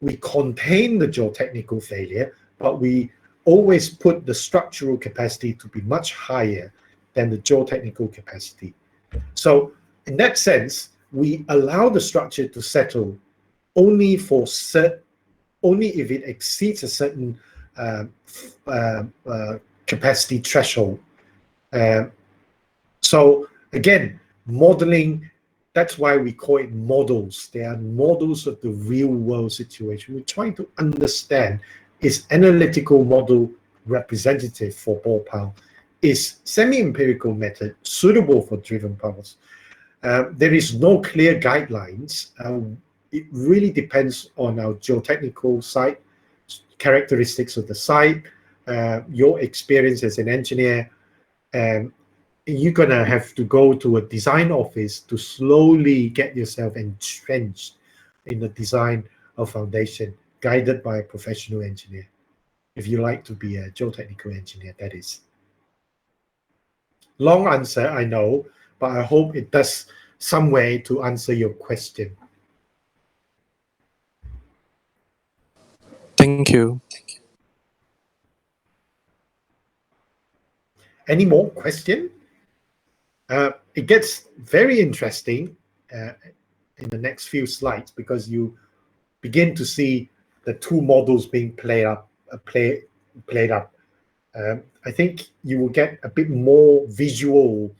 We contain the geotechnical failure, but we always put the structural capacity to be much higher than the geotechnical capacity. So in that sense, we allow the structure to settle only if it exceeds a certain capacity threshold. So again, modeling, that's why we call it models. They are models of the real world situation. We're trying to understand, is analytical model representative for ball pile? Is semi-empirical method suitable for driven piles? There is no clear guidelines. It really depends on our geotechnical site, characteristics of the site, your experience as an engineer. You're gonna have to go to a design office to slowly get yourself entrenched in the design of foundation, guided by a professional engineer. If you like to be a geotechnical engineer, that is. Long answer, I know, but I hope it does some way to answer your question. Thank you. Any more question? It gets very interesting in the next few slides, because you begin to see the two models being played up. I think you will get a bit more visual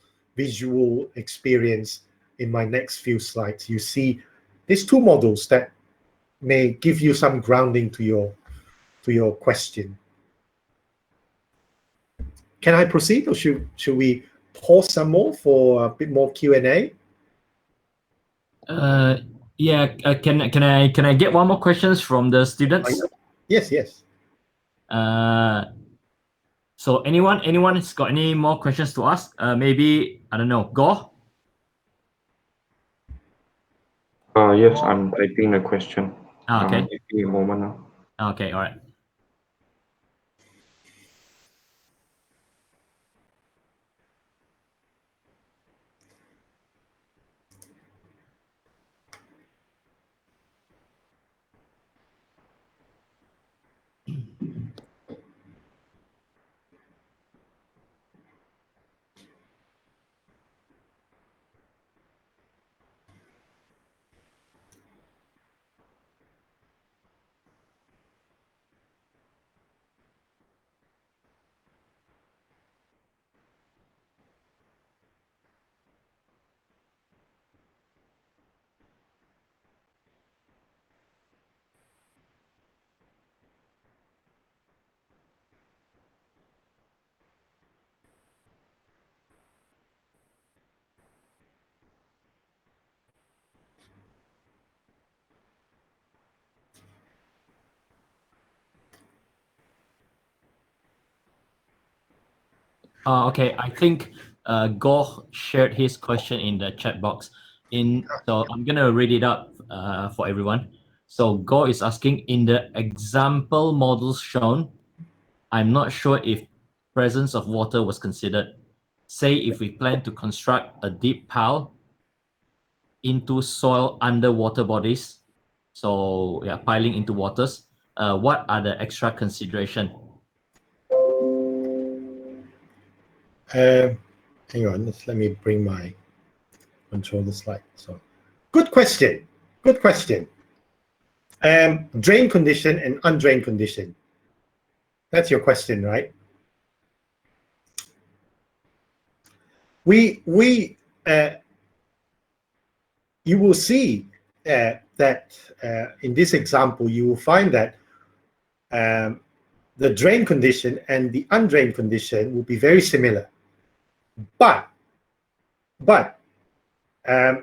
experience in my next few slides. You see these two models that may give you some grounding to your question. Can I proceed, or should we pause some more for a bit more Q&A? Yeah. Can I get one more questions from the students? Yes. So anyone has got any more questions to ask? Maybe, I don't know, Go. Yes, I'm typing a question. Okay. Give me a moment now. Okay. All right. Okay, I think Goh shared his question in the chat box. So I'm gonna read it out for everyone. So Goh is asking, in the example models shown, I'm not sure if presence of water was considered. Say if we plan to construct a deep pile into soil under water bodies, so yeah, piling into waters, what are the extra consideration? Hang on, let me bring my control the slide. So, good question. Drain condition and undrained condition. That's your question, right? You will see that in this example, you will find that the drain condition and the undrained condition will be very similar. But I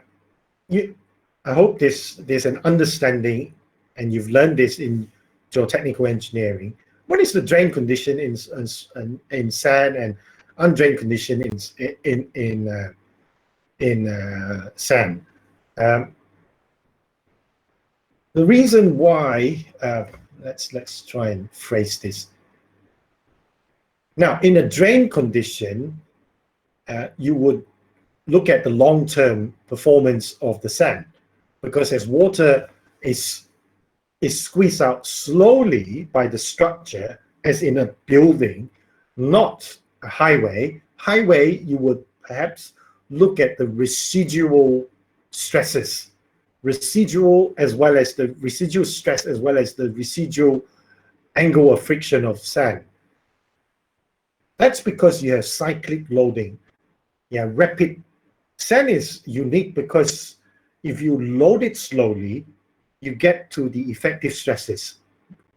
hope there's an understanding, and you've learned this in geotechnical engineering. What is the drain condition in sand and undrained condition in sand? The reason why, let's try and phrase this. Now, in a drain condition, you would look at the long-term performance of the sand, because as water is squeezed out slowly by the structure, as in a building, not a highway. Highway, you would perhaps look at the residual stresses, residual as well as the residual stress, as well as the residual angle of friction of sand. That's because you have cyclic loading. Yeah, rapid. Sand is unique because if you load it slowly, you get to the effective stresses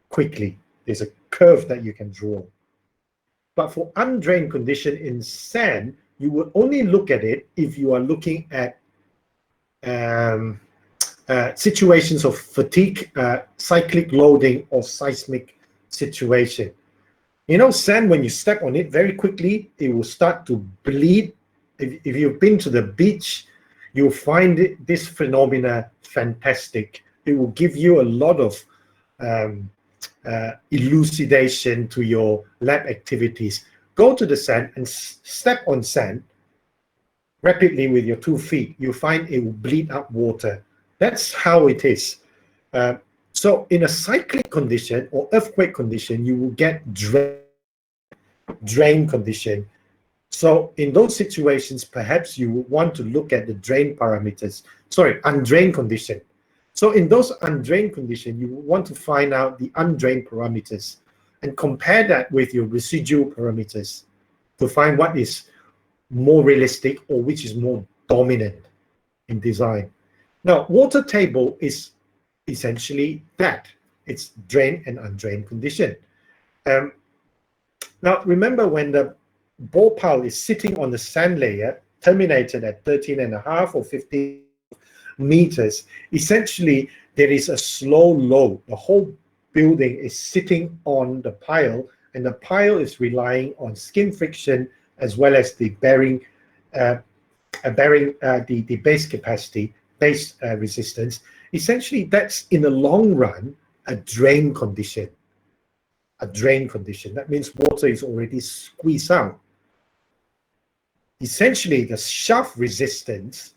quickly. There's a curve that you can draw. But for undrained condition in sand, you will only look at it if you are looking at situations of fatigue, cyclic loading, or seismic situation. You know, sand, when you step on it very quickly, it will start to bleed. If you've been to the beach, you'll find this phenomena fantastic. It will give you a lot of elucidation to your lab activities. Go to the sand and step on sand rapidly with your 2 feet. You'll find it will bleed up water. That's how it is. So in a cyclic condition or earthquake condition, you will get drain condition. So in those situations, perhaps you would want to look at the drain parameters. Sorry, undrained condition. So in those undrained conditions, you want to find out the undrained parameters and compare that with your residual parameters to find what is more realistic or which is more dominant in design. Now, water table is essentially that. It's drained and undrained condition. Now, remember when the ball pile is sitting on the sand layer, terminated at 13.5 or 15 meters, essentially there is a slow load. The whole building is sitting on the pile, and the pile is relying on skin friction as well as the bearing, the base capacity, base resistance. Essentially, that's in the long run a drain condition. A drain condition. That means water is already squeezed out. Essentially, the shaft resistance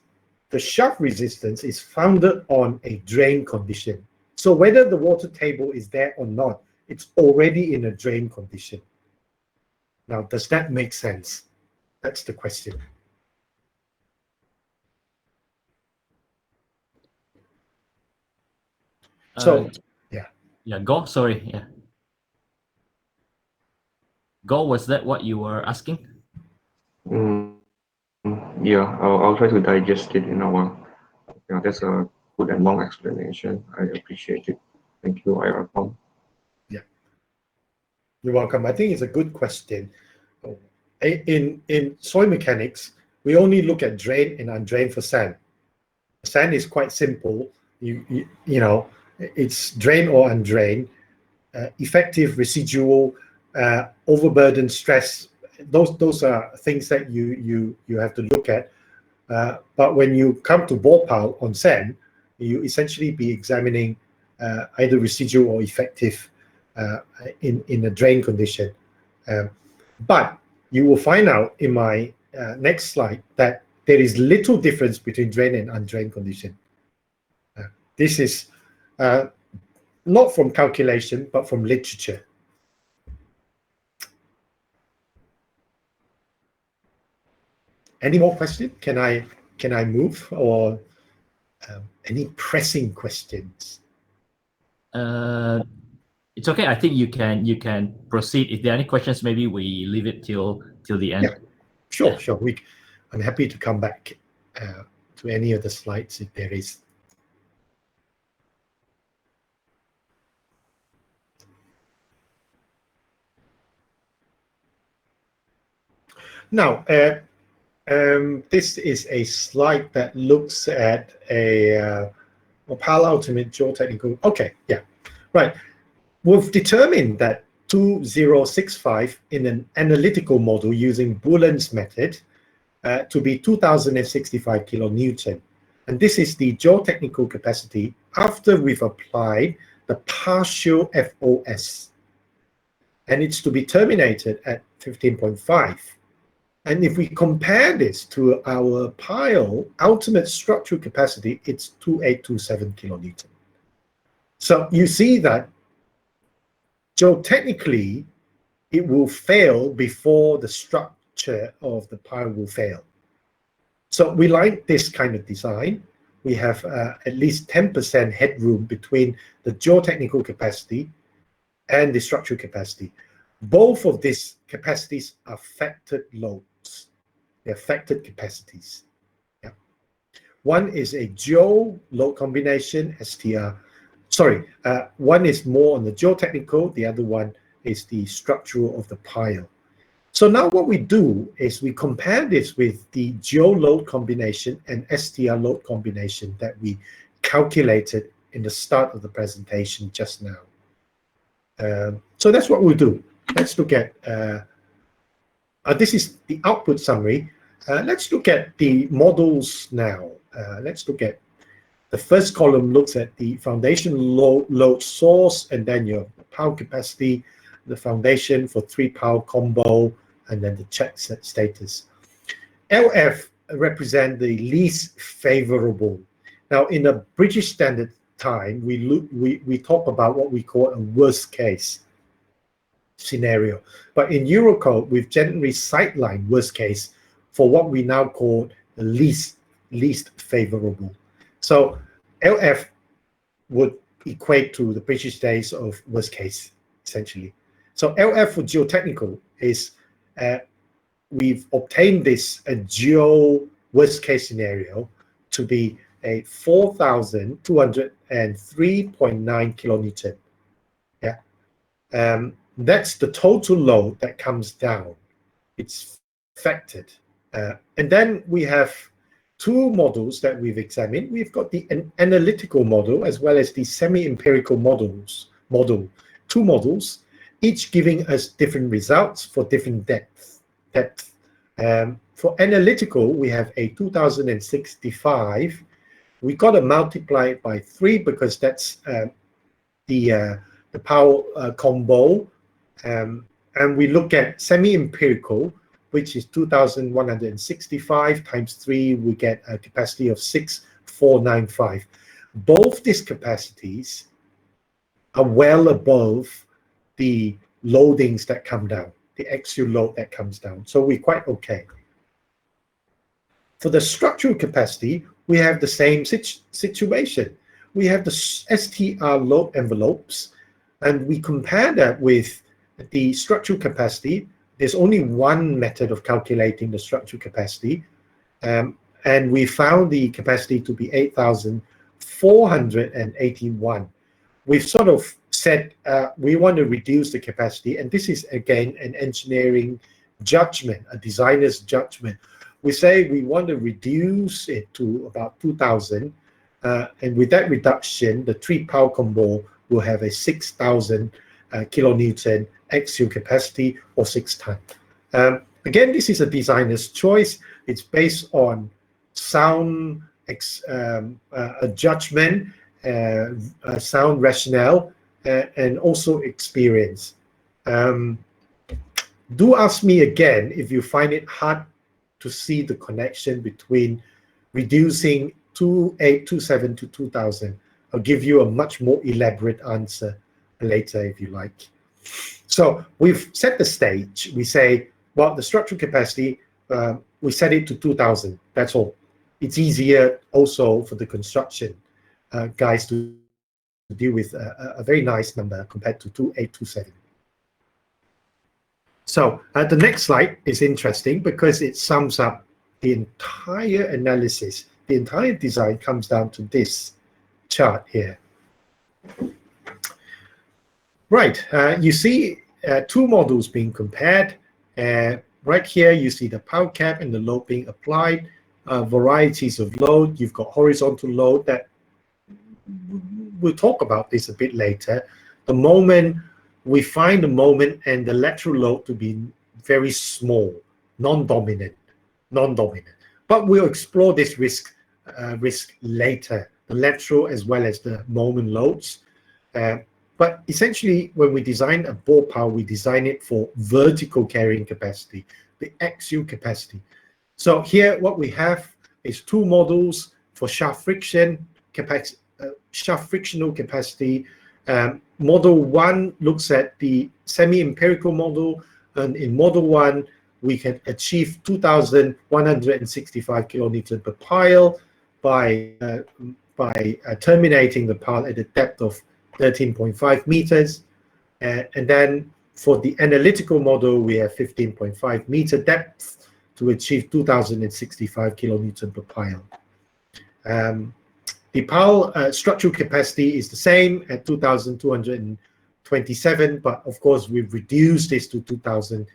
is founded on a drain condition. So whether the water table is there or not, it's already in a drain condition. Now, does that make sense? That's the question. So, yeah, Go, sorry, yeah. Go, was that what you were asking? Yeah, I'll try to digest it in a while. Yeah, that's a good and long explanation. I appreciate it. Thank you, IRCOM. Yeah, you're welcome. I think it's a good question. In soil mechanics, we only look at drain and undrained for sand. Sand is quite simple. You know, it's drain or undrained, effective residual, overburden stress. Those are things that you have to look at. But when you come to ball pile on sand, you essentially be examining either residual or effective in a drain condition. But you will find out in my next slide that there is little difference between drain and undrained condition. This is not from calculation, but from literature. Any more questions? Can I move, or any pressing questions? It's okay. I think you can proceed. If there are any questions, maybe we leave it till the end. Yeah, sure, sure. I'm happy to come back to any of the slides if there is. Now, this is a slide that looks at a Palo Ultimate Geotechnical. Okay, yeah, right. We've determined that 2065 in an analytical model using Boolean's method to be 2065 kilonewton. And this is the geotechnical capacity after we've applied the partial FOS. And it's to be terminated at 15.5. And if we compare this to our pile ultimate structural capacity, it's 2827 kilonewton. So you see that geotechnically, it will fail before the structure of the pile will fail. So we like this kind of design. We have at least 10% headroom between the geotechnical capacity and the structural capacity. Both of these capacities are factored loads. They're factored capacities. Yeah. One is a geo load combination, STR. Sorry, one is more on the geotechnical, the other one is the structural of the pile. So now what we do is we compare this with the geo load combination and STR load combination that we calculated in the start of the presentation just now. So that's what we'll do. Let's look at, this is the output summary. Let's look at the models now. Let's look at the first column looks at the foundation load source, and then your power capacity, the foundation for 3-power combo, and then the check set status. LF represent the least favorable. Now, in a British Standard Time, we talk about what we call a worst case scenario. But in Eurocode, we've generally sidelined worst case for what we now call the least favorable. So LF would equate to the British days of worst case, essentially. So LF for geotechnical is, we've obtained this a geo worst case scenario to be a 4,203.9 kilonewton. Yeah, that's the total load that comes down. It's factored. And then we have two models that we've examined. We've got the analytical model as well as the semi-empirical model. Two models, each giving us different results for different depth. For analytical, we have a 2065. We got to multiply it by 3 because that's the power combo. And we look at semi-empirical, which is 2,165 times 3, we get a capacity of 6,495. Both these capacities are well above the loadings that come down, the axial load that comes down. So we're quite okay. For the structural capacity, we have the same situation. We have the STR load envelopes, and we compare that with the structural capacity. There's only one method of calculating the structural capacity, and we found the capacity to be 8,481. We've sort of said we want to reduce the capacity, and this is again an engineering judgment, a designer's judgment. We say we want to reduce it to about 2,000, and with that reduction, the 3-power combo will have a 6,000 kilonewton axial capacity, or 6 tons. Again, this is a designer's choice. It's based on sound judgment, sound rationale, and also experience. Do ask me again if you find it hard to see the connection between reducing 2827 to 2,000. I'll give you a much more elaborate answer later if you like. So we've set the stage. We say, well, the structural capacity, we set it to 2,000. That's all. It's easier also for the construction guys to deal with a very nice number compared to 2827. So the next slide is interesting because it sums up the entire analysis. The entire design comes down to this chart here. Right, you see two models being compared. Right here, you see the power cap and the load being applied, varieties of load. You've got horizontal load that we'll talk about this a bit later. The moment we find the moment and the lateral load to be very small, non-dominant. But we'll explore this risk later, the lateral as well as the moment loads. But essentially, when we design a bore pile, we design it for vertical carrying capacity, the axial capacity. So here, what we have is two models for shaft friction capacity, shaft frictional capacity. Model 1 looks at the semi-empirical model, and in model 1, we can achieve 2,165 kilonewton per pile by terminating the pile at a depth of 13.5 meters. And then for the analytical model, we have 15.5 meter depth to achieve 2,065 kilonewton per pile. The pile structural capacity is the same at 2,227, but of course we've reduced this to 2,000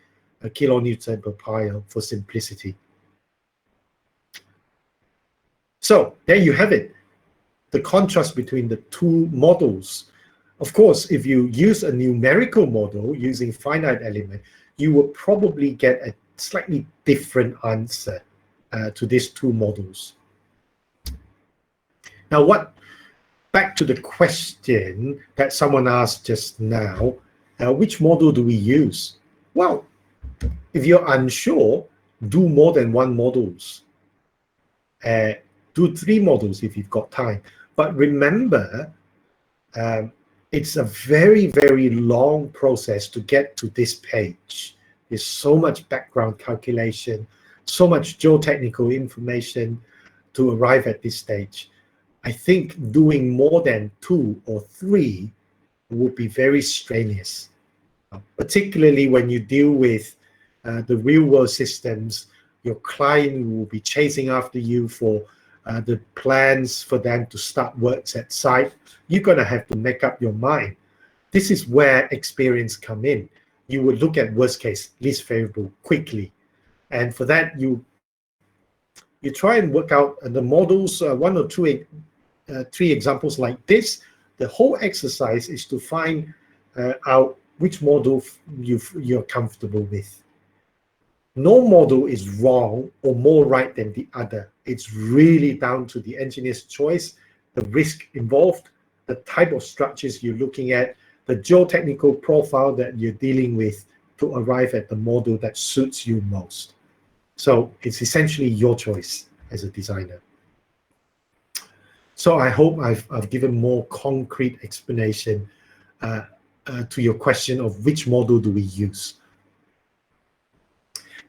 kilonewton per pile for simplicity. So there you have it, the contrast between the two models. Of course, if you use a numerical model using finite element, you will probably get a slightly different answer to these two models. Now, back to the question that someone asked just now, which model do we use? Well, if you're unsure, do more than one models. Do 3 models if you've got time. But remember, it's a very, very long process to get to this page. There's so much background calculation, so much geotechnical information to arrive at this stage. I think doing more than 2 or 3 would be very strenuous, particularly when you deal with the real-world systems. Your client will be chasing after you for the plans for them to start works at site. You're going to have to make up your mind. This is where experience come in. You would look at worst case, least favorable quickly. And for that, you try and work out the models, 1 or 2, 3 examples like this. The whole exercise is to find out which model you're comfortable with. No model is wrong or more right than the other. It's really down to the engineer's choice, the risk involved, the type of structures you're looking at, the geotechnical profile that you're dealing with to arrive at the model that suits you most. So it's essentially your choice as a designer. So I hope I've given more concrete explanation to your question of which model do we use.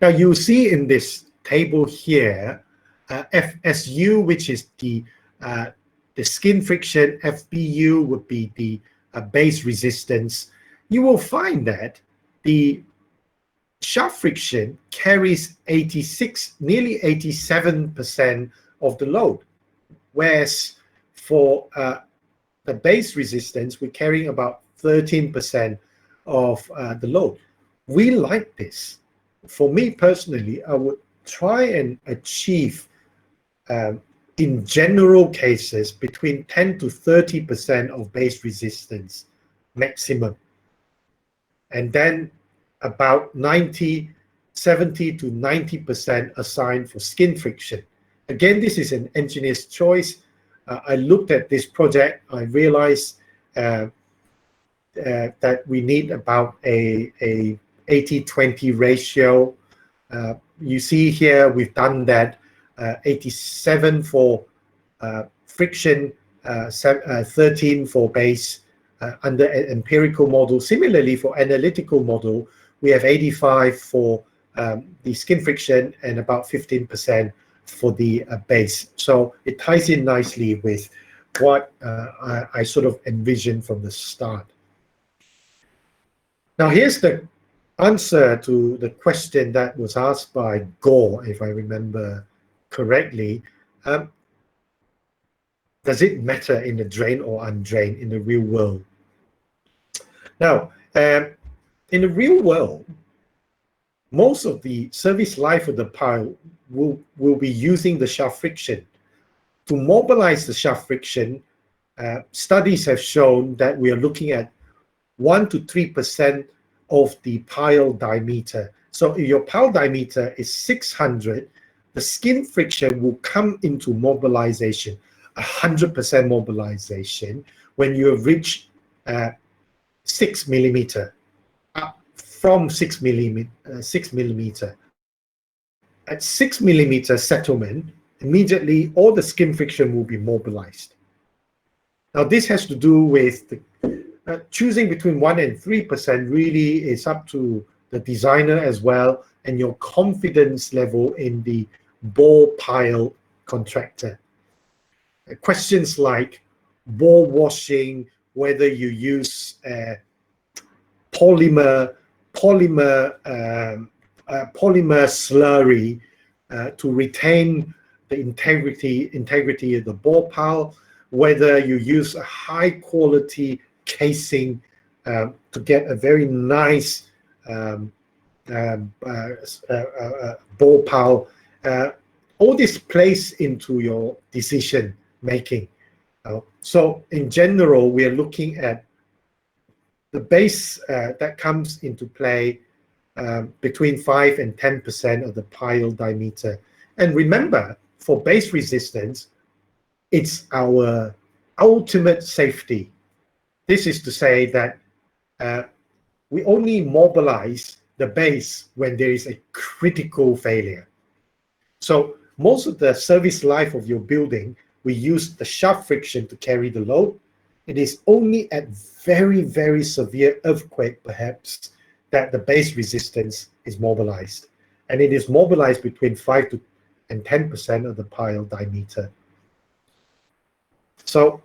Now you see in this table here, FSU, which is the skin friction, FBU would be the base resistance. You will find that the shaft friction carries 86, nearly 87% of the load, whereas for the base resistance, we're carrying about 13% of the load. We like this. For me personally, I would try and achieve, in general cases, between 10 to 30% of base resistance maximum. And then about 70 to 90% assigned for skin friction. Again, this is an engineer's choice. I looked at this project, I realized that we need about a 80-20 ratio. You see here, we've done that 87 for friction, 13 for base under an empirical model. Similarly, for analytical model, we have 85 for the skin friction and about 15% for the base. So it ties in nicely with what I sort of envisioned from the start. Now here's the answer to the question that was asked by Gore, if I remember correctly. Does it matter in the drain or undrained in the real world? Now, in the real world, most of the service life of the pile will be using the shaft friction. To mobilize the shaft friction, studies have shown that we are looking at 1 to 3% of the pile diameter. So if your pile diameter is 600, the skin friction will come into mobilization, 100% mobilization, when you have reached 6 millimeter, from 6 millimeter. At 6 millimeter settlement, immediately all the skin friction will be mobilized. Now this has to do with the, choosing between 1 and 3% really is up to the designer as well, and your confidence level in the ball pile contractor. Questions like ball washing, whether you use polymer slurry to retain the integrity of the ball pile, whether you use a high quality casing to get a very nice ball pile. All this plays into your decision making. So in general, we are looking at the base that comes into play between 5 and 10% of the pile diameter. And remember, for base resistance, it's our ultimate safety. This is to say that we only mobilize the base when there is a critical failure. So most of the service life of your building, we use the shaft friction to carry the load. It is only at very, very severe earthquake, perhaps, that the base resistance is mobilized. And it is mobilized between 5 and 10% of the pile diameter. So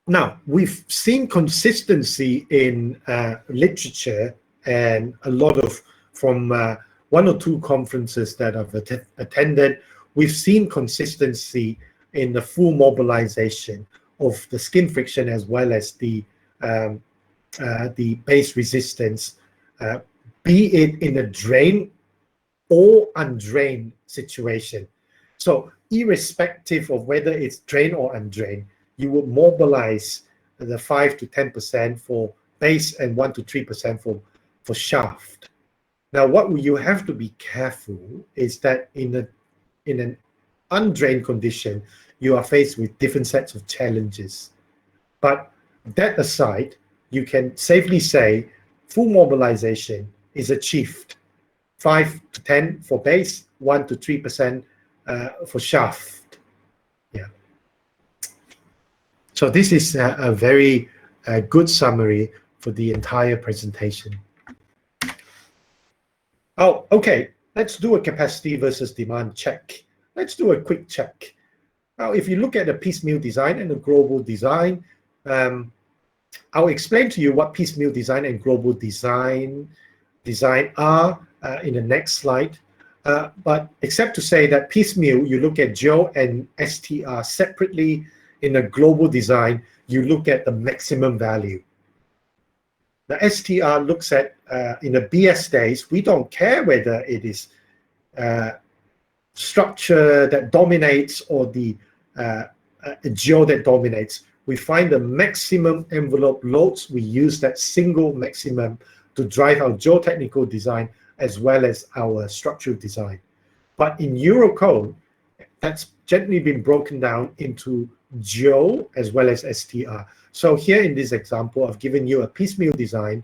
now we've seen consistency in literature, and a lot of, from 1 or 2 conferences that I've attended, we've seen consistency in the full mobilization of the skin friction as well as the base resistance, be it in a drain or undrained situation. So irrespective of whether it's drain or undrained, you will mobilize the 5 to 10% for base and 1 to 3% for shaft. Now, what you have to be careful is that in an undrained condition, you are faced with different sets of challenges. But that aside, you can safely say full mobilization is achieved. 5 to 10 for base, 1 to 3% for shaft. Yeah. So this is a very good summary for the entire presentation. Oh, okay. Let's do a capacity versus demand check. Let's do a quick check. Now, if you look at a piecemeal design and a global design, I'll explain to you what piecemeal design and global design are in the next slide. But except to say that piecemeal, you look at Geo and STR separately. In a global design, you look at the maximum value. The STR looks at, in the BS days, we don't care whether it is structure that dominates or the Geo that dominates. We find the maximum envelope loads. We use that single maximum to drive our geotechnical design as well as our structural design. But in Eurocode, that's gently been broken down into Geo as well as STR. So here in this example, I've given you a piecemeal design.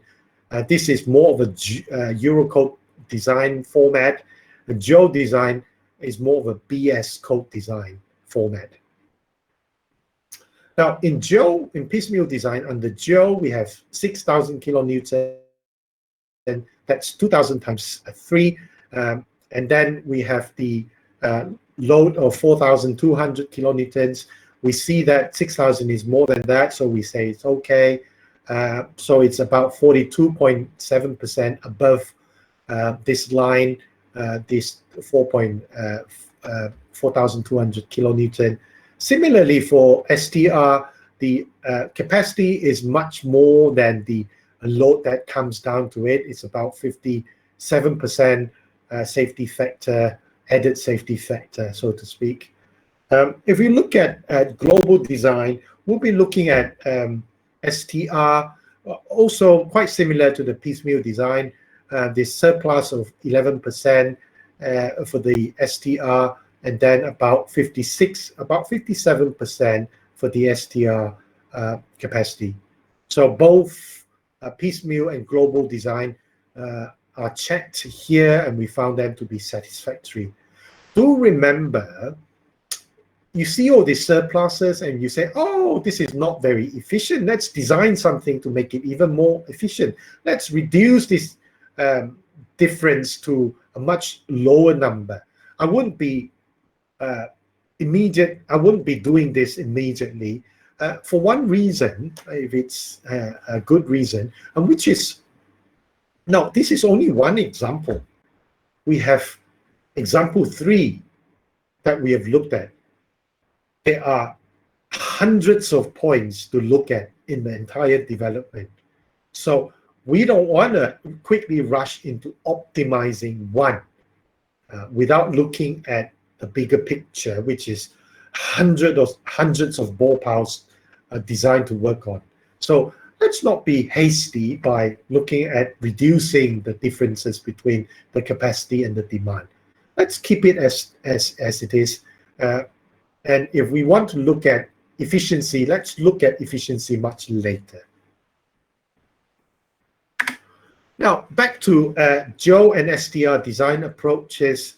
This is more of a Eurocode design format. The Geo design is more of a BS code design format. Now in Geo, in piecemeal design, under Geo, we have 6,000 kilonewton, and that's 2,000 times 3. And then we have the load of 4,200 kilonewtons. We see that 6,000 is more than that, so we say it's okay. So it's about 42.7% above this line, this 4,200 kilonewton. Similarly, for STR, the capacity is much more than the load that comes down to it. It's about 57% safety factor, added safety factor, so to speak. If we look at global design, we'll be looking at STR, also quite similar to the piecemeal design. This surplus of 11% for the STR, and then about 57% for the STR capacity. So both piecemeal and global design are checked here, and we found them to be satisfactory. Do remember, you see all these surpluses and you say, oh, this is not very efficient. Let's design something to make it even more efficient. Let's reduce this difference to a much lower number. I wouldn't be doing this immediately for one reason, if it's a good reason, and which is, now this is only one example. We have example 3 that we have looked at. There are hundreds of points to look at in the entire development. So we don't want to quickly rush into optimizing one without looking at the bigger picture, which is hundreds of bore piles designed to work on. So let's not be hasty by looking at reducing the differences between the capacity and the demand. Let's keep it as it is. And if we want to look at efficiency, let's look at efficiency much later. Now, back to Geo and STR design approaches.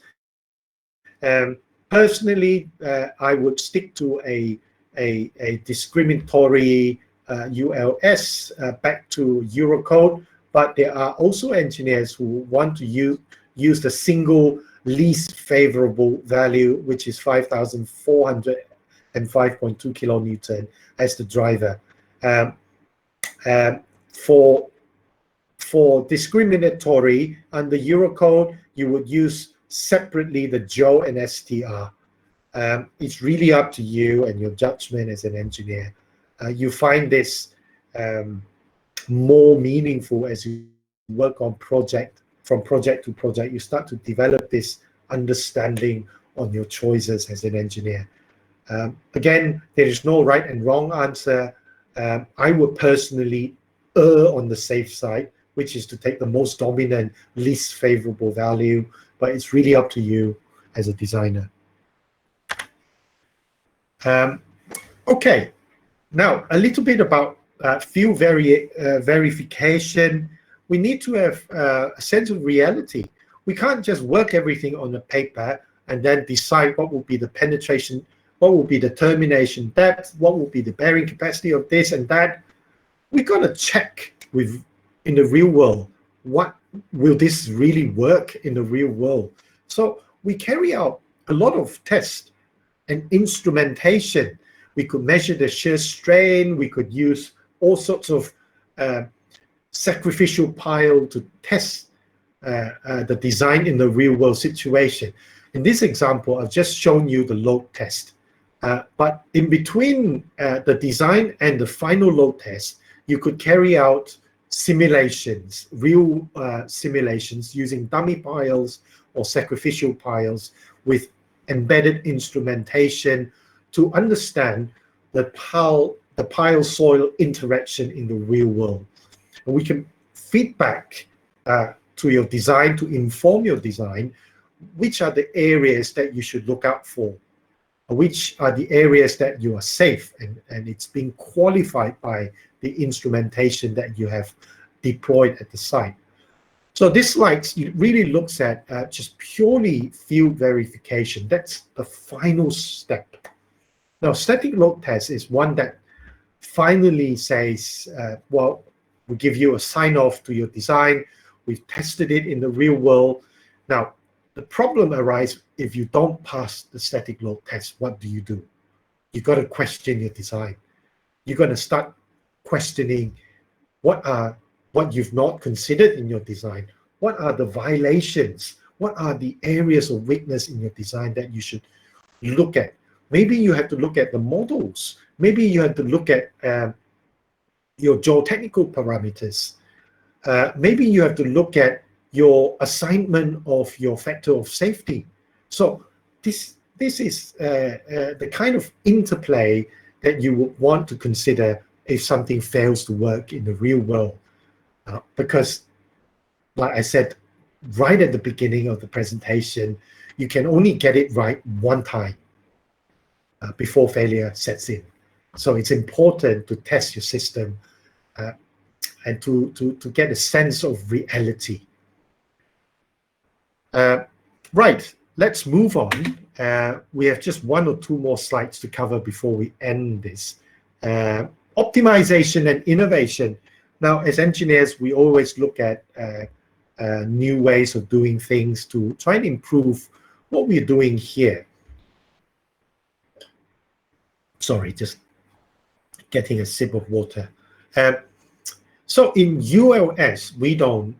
Personally, I would stick to a discriminatory ULS back to Eurocode, but there are also engineers who want to use the single least favorable value, which is 5,405.2 kilonewton as the driver. For discriminatory under Eurocode, you would use separately the Geo and STR. It's really up to you and your judgment as an engineer. You find this more meaningful as you work on from project to project. You start to develop this understanding on your choices as an engineer. Again, there is no right and wrong answer. I would personally err on the safe side, which is to take the most dominant, least favorable value, but it's really up to you as a designer. Okay, now a little bit about field verification. We need to have a sense of reality. We can't just work everything on the paper and then decide what will be the penetration, what will be the termination depth, what will be the bearing capacity of this and that. We're going to check in the real world, what will this really work in the real world? So we carry out a lot of tests and instrumentation. We could measure the shear strain. We could use all sorts of sacrificial pile to test the design in the real world situation. In this example, I've just shown you the load test. But in between the design and the final load test, you could carry out simulations, real simulations using dummy piles or sacrificial piles with embedded instrumentation to understand the pile-soil interaction in the real world. And we can feedback to your design to inform your design which are the areas that you should look out for, which are the areas that you are safe and it's being qualified by the instrumentation that you have deployed at the site. So this slide really looks at just purely field verification. That's the final step. Now, static load test is one that finally says, well, we give you a sign-off to your design. We've tested it in the real world. Now, the problem arises if you don't pass the static load test. What do? You've got to question your design. You're going to start questioning what you've not considered in your design. What are the violations? What are the areas of weakness in your design that you should look at? Maybe you have to look at the models. Maybe you have to look at your geotechnical parameters. Maybe you have to look at your assignment of your factor of safety. So this is the kind of interplay that you would want to consider if something fails to work in the real world. Because, like I said right at the beginning of the presentation, you can only get it right one time before failure sets in. So it's important to test your system and to get a sense of reality. Right, let's move on. We have just 1 or 2 more slides to cover before we end this. Optimization and innovation. Now, as engineers, we always look at new ways of doing things to try and improve what we're doing here. Sorry, just getting a sip of water. So in ULS, we don't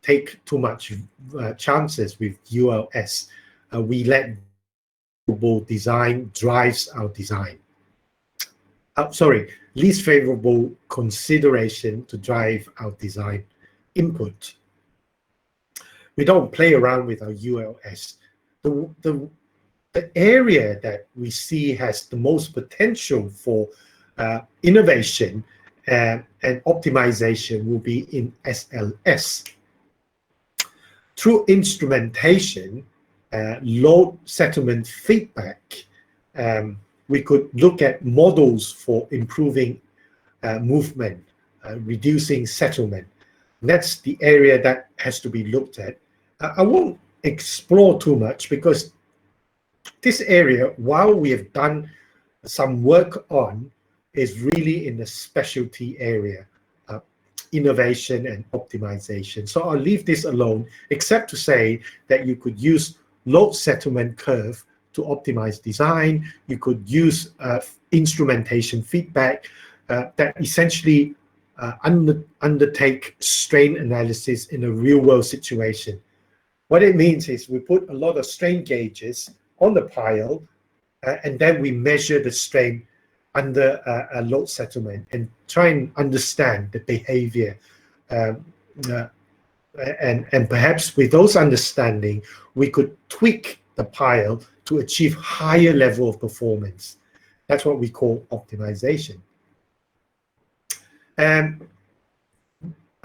take too much chances with ULS. We let favorable design drives our design. Least favorable consideration to drive our design input. We don't play around with our ULS. The area that we see has the most potential for innovation and optimization will be in SLS. Through instrumentation, load settlement feedback, we could look at models for improving movement, reducing settlement. That's the area that has to be looked at. I won't explore too much because this area, while we have done some work on, is really in the specialty area, innovation and optimization. So I'll leave this alone, except to say that you could use load settlement curve to optimize design. You could use instrumentation feedback that essentially undertake strain analysis in a real-world situation. What it means is we put a lot of strain gauges on the pile, and then we measure the strain under a load settlement and try and understand the behavior. And perhaps with those understanding, we could tweak the pile to achieve higher level of performance. That's what we call optimization. And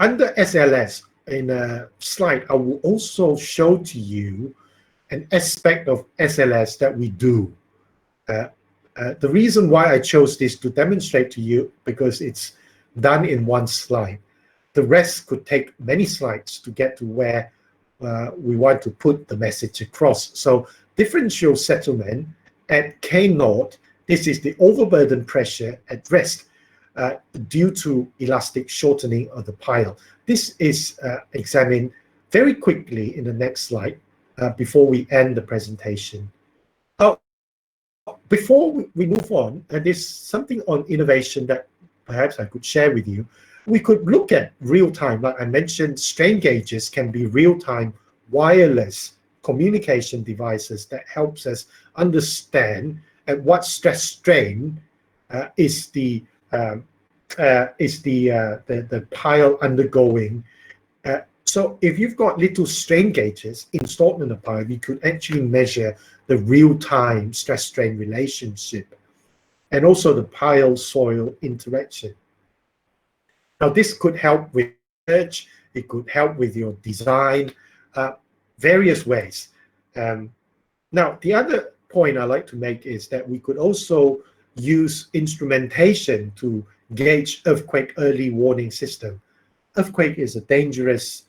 under SLS, in a slide, I will also show to you an aspect of SLS that we do. The reason why I chose this to demonstrate to you, because it's done in one slide. The rest could take many slides to get to where we want to put the message across. So differential settlement at K0, this is the overburden pressure at rest due to elastic shortening of the pile. This is examined very quickly in the next slide before we end the presentation. Before we move on, there's something on innovation that perhaps I could share with you. We could look at real-time, like I mentioned, strain gauges can be real-time wireless communication devices that helps us understand at what stress strain is the pile undergoing. So if you've got little strain gauges installed in the pile, you could actually measure the real-time stress-strain relationship and also the pile-soil interaction. Now, this could help with research, it could help with your design, various ways. Now, the other point I like to make is that we could also use instrumentation to gauge earthquake early warning system. Earthquake is a dangerous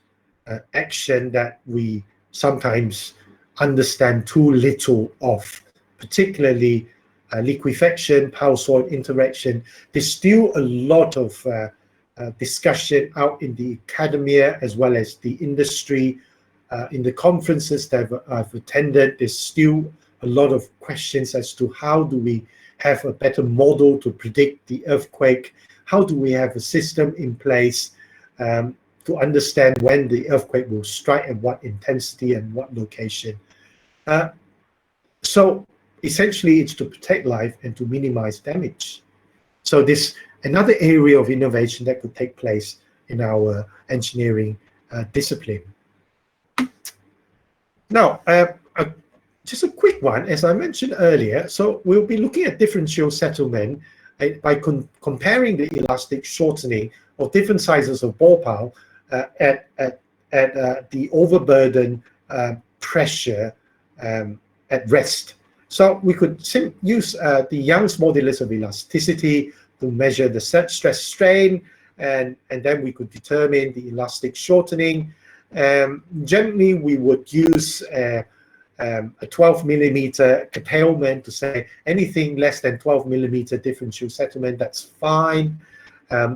action that we sometimes understand too little of, particularly liquefaction, pile-soil interaction. There's still a lot of discussion out in the academia as well as the industry. In the conferences that I've attended, there's still a lot of questions as to how do we have a better model to predict the earthquake? How do we have a system in place to understand when the earthquake will strike and what intensity and what location? So essentially, it's to protect life and to minimize damage. So this another area of innovation that could take place in our engineering discipline. Now, just a quick one, as I mentioned earlier. So we'll be looking at differential settlement by comparing the elastic shortening of different sizes of ball pile at the overburden pressure at rest. So we could use the Young's modulus of elasticity to measure the set stress strain and then we could determine the elastic shortening. Generally, we would use a 12 millimeter curtailment to say anything less than 12 millimeter differential settlement, that's fine.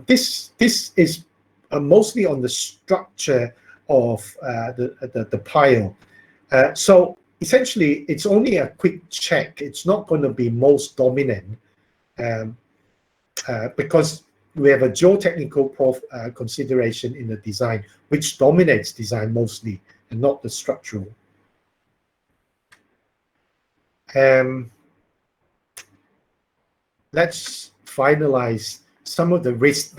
This is mostly on the structure of the pile. So essentially, it's only a quick check. It's not going to be most dominant because we have a geotechnical consideration in the design, which dominates design mostly, and not the structural. Let's finalize some of the risks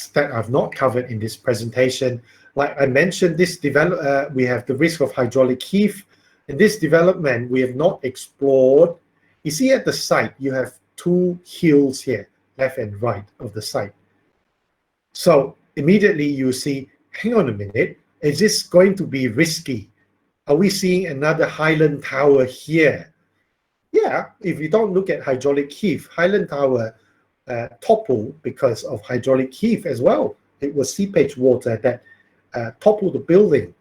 that I've not covered in this presentation. Like I mentioned, we have the risk of hydraulic heave. In this development, we have not explored. You see at the site, you have two hills here, left and right of the site. So immediately you see, hang on a minute, is this going to be risky? Are we seeing another Highland Tower here? Yeah, if you don't look at hydraulic heave, Highland Tower toppled because of hydraulic heave as well. It was seepage water that toppled the building.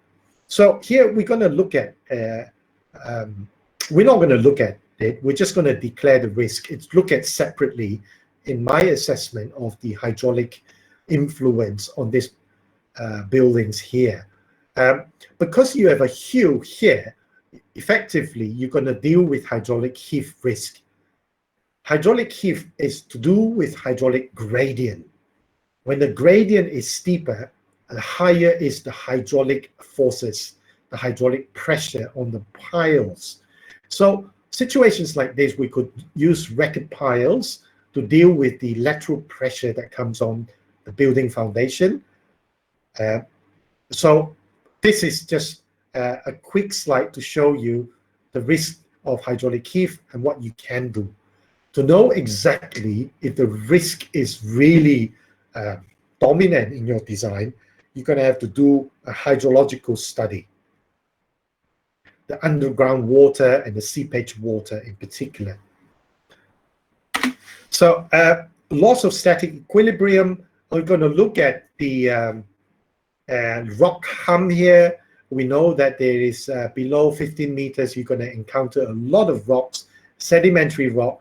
So here we're going to look at, we're not going to look at it, we're just going to declare the risk. It's looked at separately in my assessment of the hydraulic influence on these buildings here. Because you have a hill here, effectively you're going to deal with hydraulic heave risk. Hydraulic heave is to do with hydraulic gradient. When the gradient is steeper, the higher is the hydraulic forces, the hydraulic pressure on the piles. So situations like this, we could use record piles to deal with the lateral pressure that comes on the building foundation. So this is just a quick slide to show you the risk of hydraulic heave and what you can do. To know exactly if the risk is really dominant in your design, you're going to have to do a hydrological study. The underground water and the seepage water in particular. So loss of static equilibrium, we're going to look at the rock hum here. We know that there is below 15 meters, you're going to encounter a lot of rocks, sedimentary rock.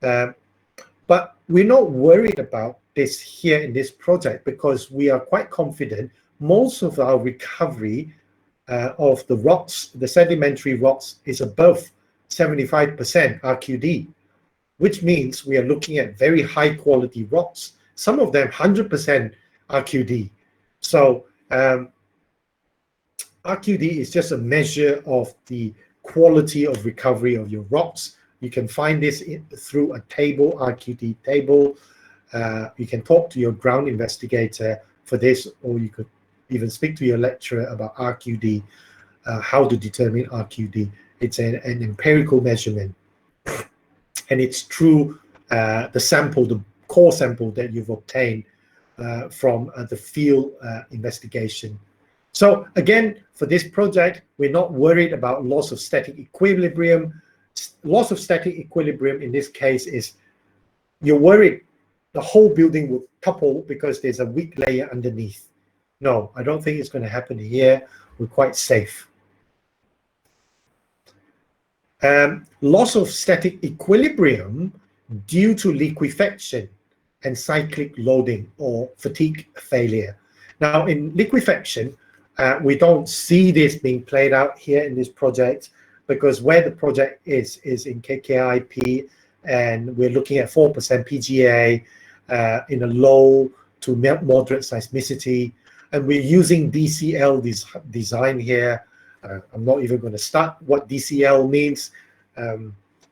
But we're not worried about this here in this project because we are quite confident most of our recovery of the rocks, the sedimentary rocks, is above 75% RQD, which means we are looking at very high quality rocks, some of them 100% RQD. So RQD is just a measure of the quality of recovery of your rocks. You can find this through a table, RQD table. You can talk to your ground investigator for this, or you could even speak to your lecturer about RQD, how to determine RQD. It's an empirical measurement. And it's through the sample, the core sample that you've obtained from the field investigation. So again, for this project, we're not worried about loss of static equilibrium. Loss of static equilibrium in this case is you're worried the whole building will topple because there's a weak layer underneath. No, I don't think it's going to happen here. We're quite safe. Loss of static equilibrium due to liquefaction and cyclic loading or fatigue failure. Now, in liquefaction, we don't see this being played out here in this project because where the project is in KKIP, and we're looking at 4% PGA in a low to moderate seismicity, and we're using DCL design here. I'm not even going to start what DCL means.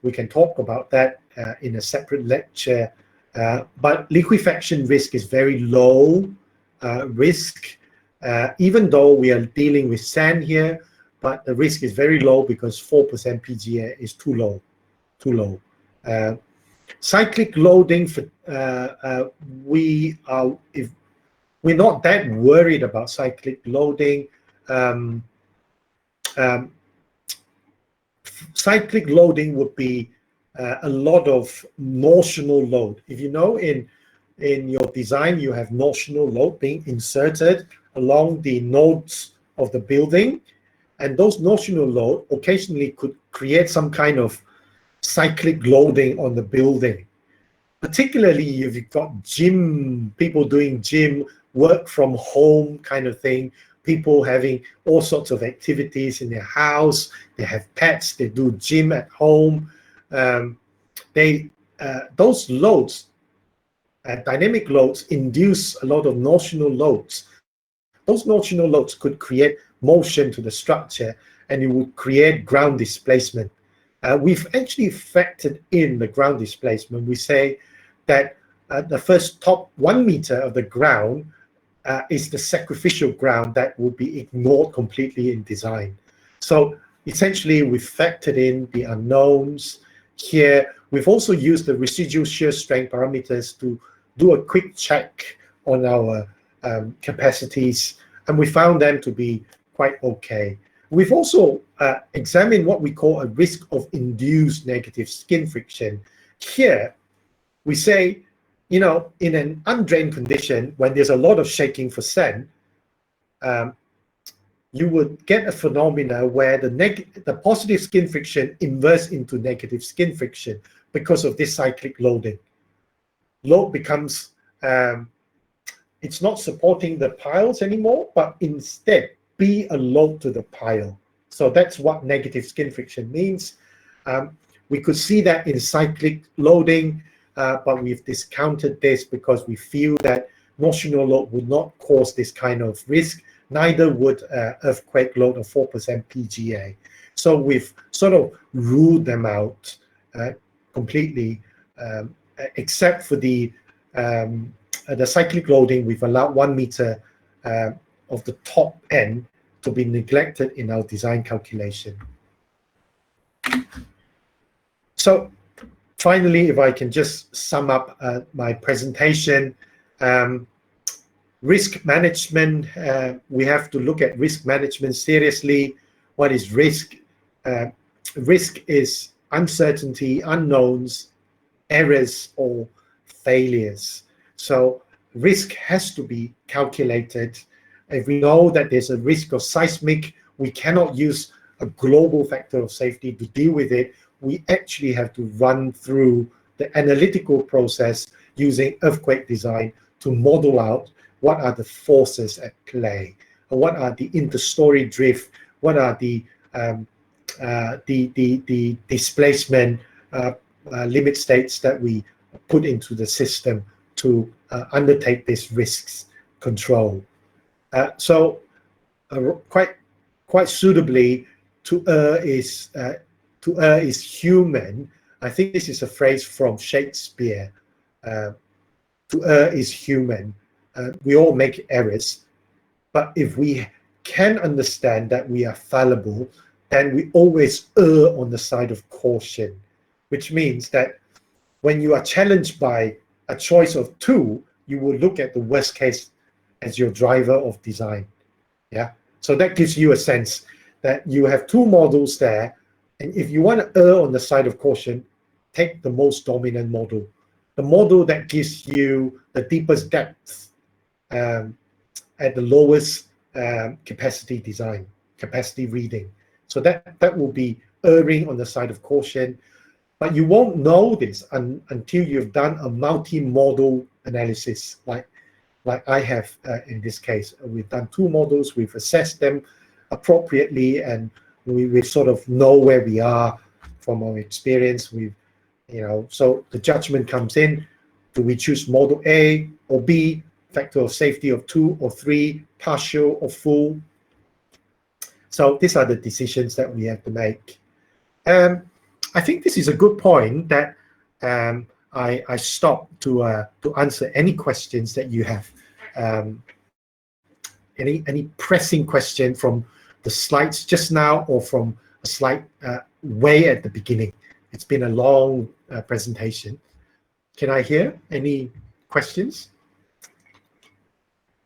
We can talk about that in a separate lecture. But liquefaction risk is very low risk, even though we are dealing with sand here, but the risk is very low because 4% PGA is too low. Cyclic loading, we're not that worried about cyclic loading. Cyclic loading would be a lot of notional load. If you know, in in your design, you have notional load being inserted along the nodes of the building. And those notional load occasionally could create some kind of cyclic loading on the building. Particularly if you've got people doing gym, work from home kind of thing, people having all sorts of activities in their house, they have pets, they do gym at home. Those loads, dynamic loads, induce a lot of notional loads. Those notional loads could create motion to the structure, and it would create ground displacement. We've actually factored in the ground displacement. We say that the first top 1 meter of the ground is the sacrificial ground that would be ignored completely in design. So essentially, we've factored in the unknowns here. We've also used the residual shear strength parameters to do a quick check on our capacities, and we found them to be quite okay. We've also examined what we call a risk of induced negative skin friction. Here, we say, in an undrained condition, when there's a lot of shaking for sand, you would get a phenomena where the positive skin friction inverts into negative skin friction because of this cyclic loading. Load becomes, it's not supporting the piles anymore, but instead be a load to the pile. So that's what negative skin friction means. We could see that in cyclic loading, but we've discounted this because we feel that notional load would not cause this kind of risk, neither would earthquake load of 4% PGA. So we've sort of ruled them out completely, except for the cyclic loading. We've allowed 1 meter of the top end to be neglected in our design calculation. So finally, if I can just sum up my presentation, risk management, we have to look at risk management seriously. What is risk? Risk is uncertainty, unknowns, errors, or failures. So risk has to be calculated. If we know that there's a risk of seismic, we cannot use a global factor of safety to deal with it. We actually have to run through the analytical process using earthquake design to model out what are the forces at play, and what are the interstory drift, what are the displacement limit states that we put into the system to undertake this risks control. So quite suitably, to err is human. I think this is a phrase from Shakespeare. To err is human. We all make errors, but if we can understand that we are fallible, then we always err on the side of caution, which means that when you are challenged by a choice of two, you will look at the worst case as your driver of design. Yeah. So that gives you a sense that you have two models there, and if you want to err on the side of caution, take the most dominant model, the model that gives you the deepest depth at the lowest capacity reading. So that will be erring on the side of caution. But you won't know this until you've done a multi-model analysis, like I have in this case. We've done two models, we've assessed them appropriately, and we sort of know where we are from our experience. So the judgment comes in. Do we choose model A or B, factor of safety of 2 or 3, partial or full? So these are the decisions that we have to make. I think this is a good point that I stop to answer any questions that you have. Any pressing question from the slides just now, or from a slide way at the beginning? It's been a long presentation. Can I hear any questions?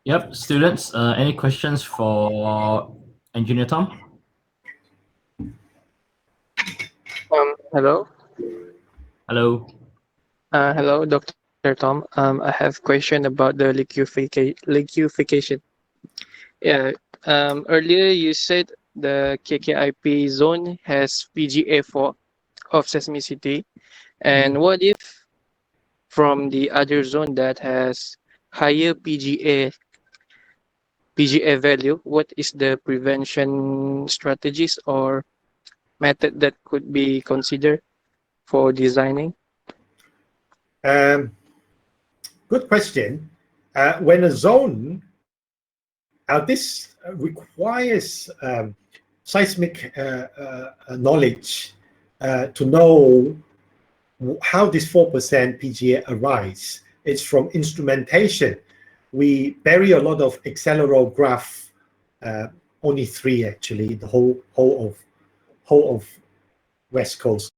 Yep, students, any questions for Engineer Tom? Hello. Hello. Hello, Dr. Dr. Tom. I have question about the liquefaction. Yeah. Earlier you said the KKIP zone has PGA4 of seismicity, and what if from the other zone that has higher PGA value? What is the prevention strategies or method that could be considered for designing? Good question. When a zone, this requires seismic knowledge to know how this 4% PGA arise. It's from instrumentation. We bury a lot of accelerogram, only 3 actually, the whole of West Coast.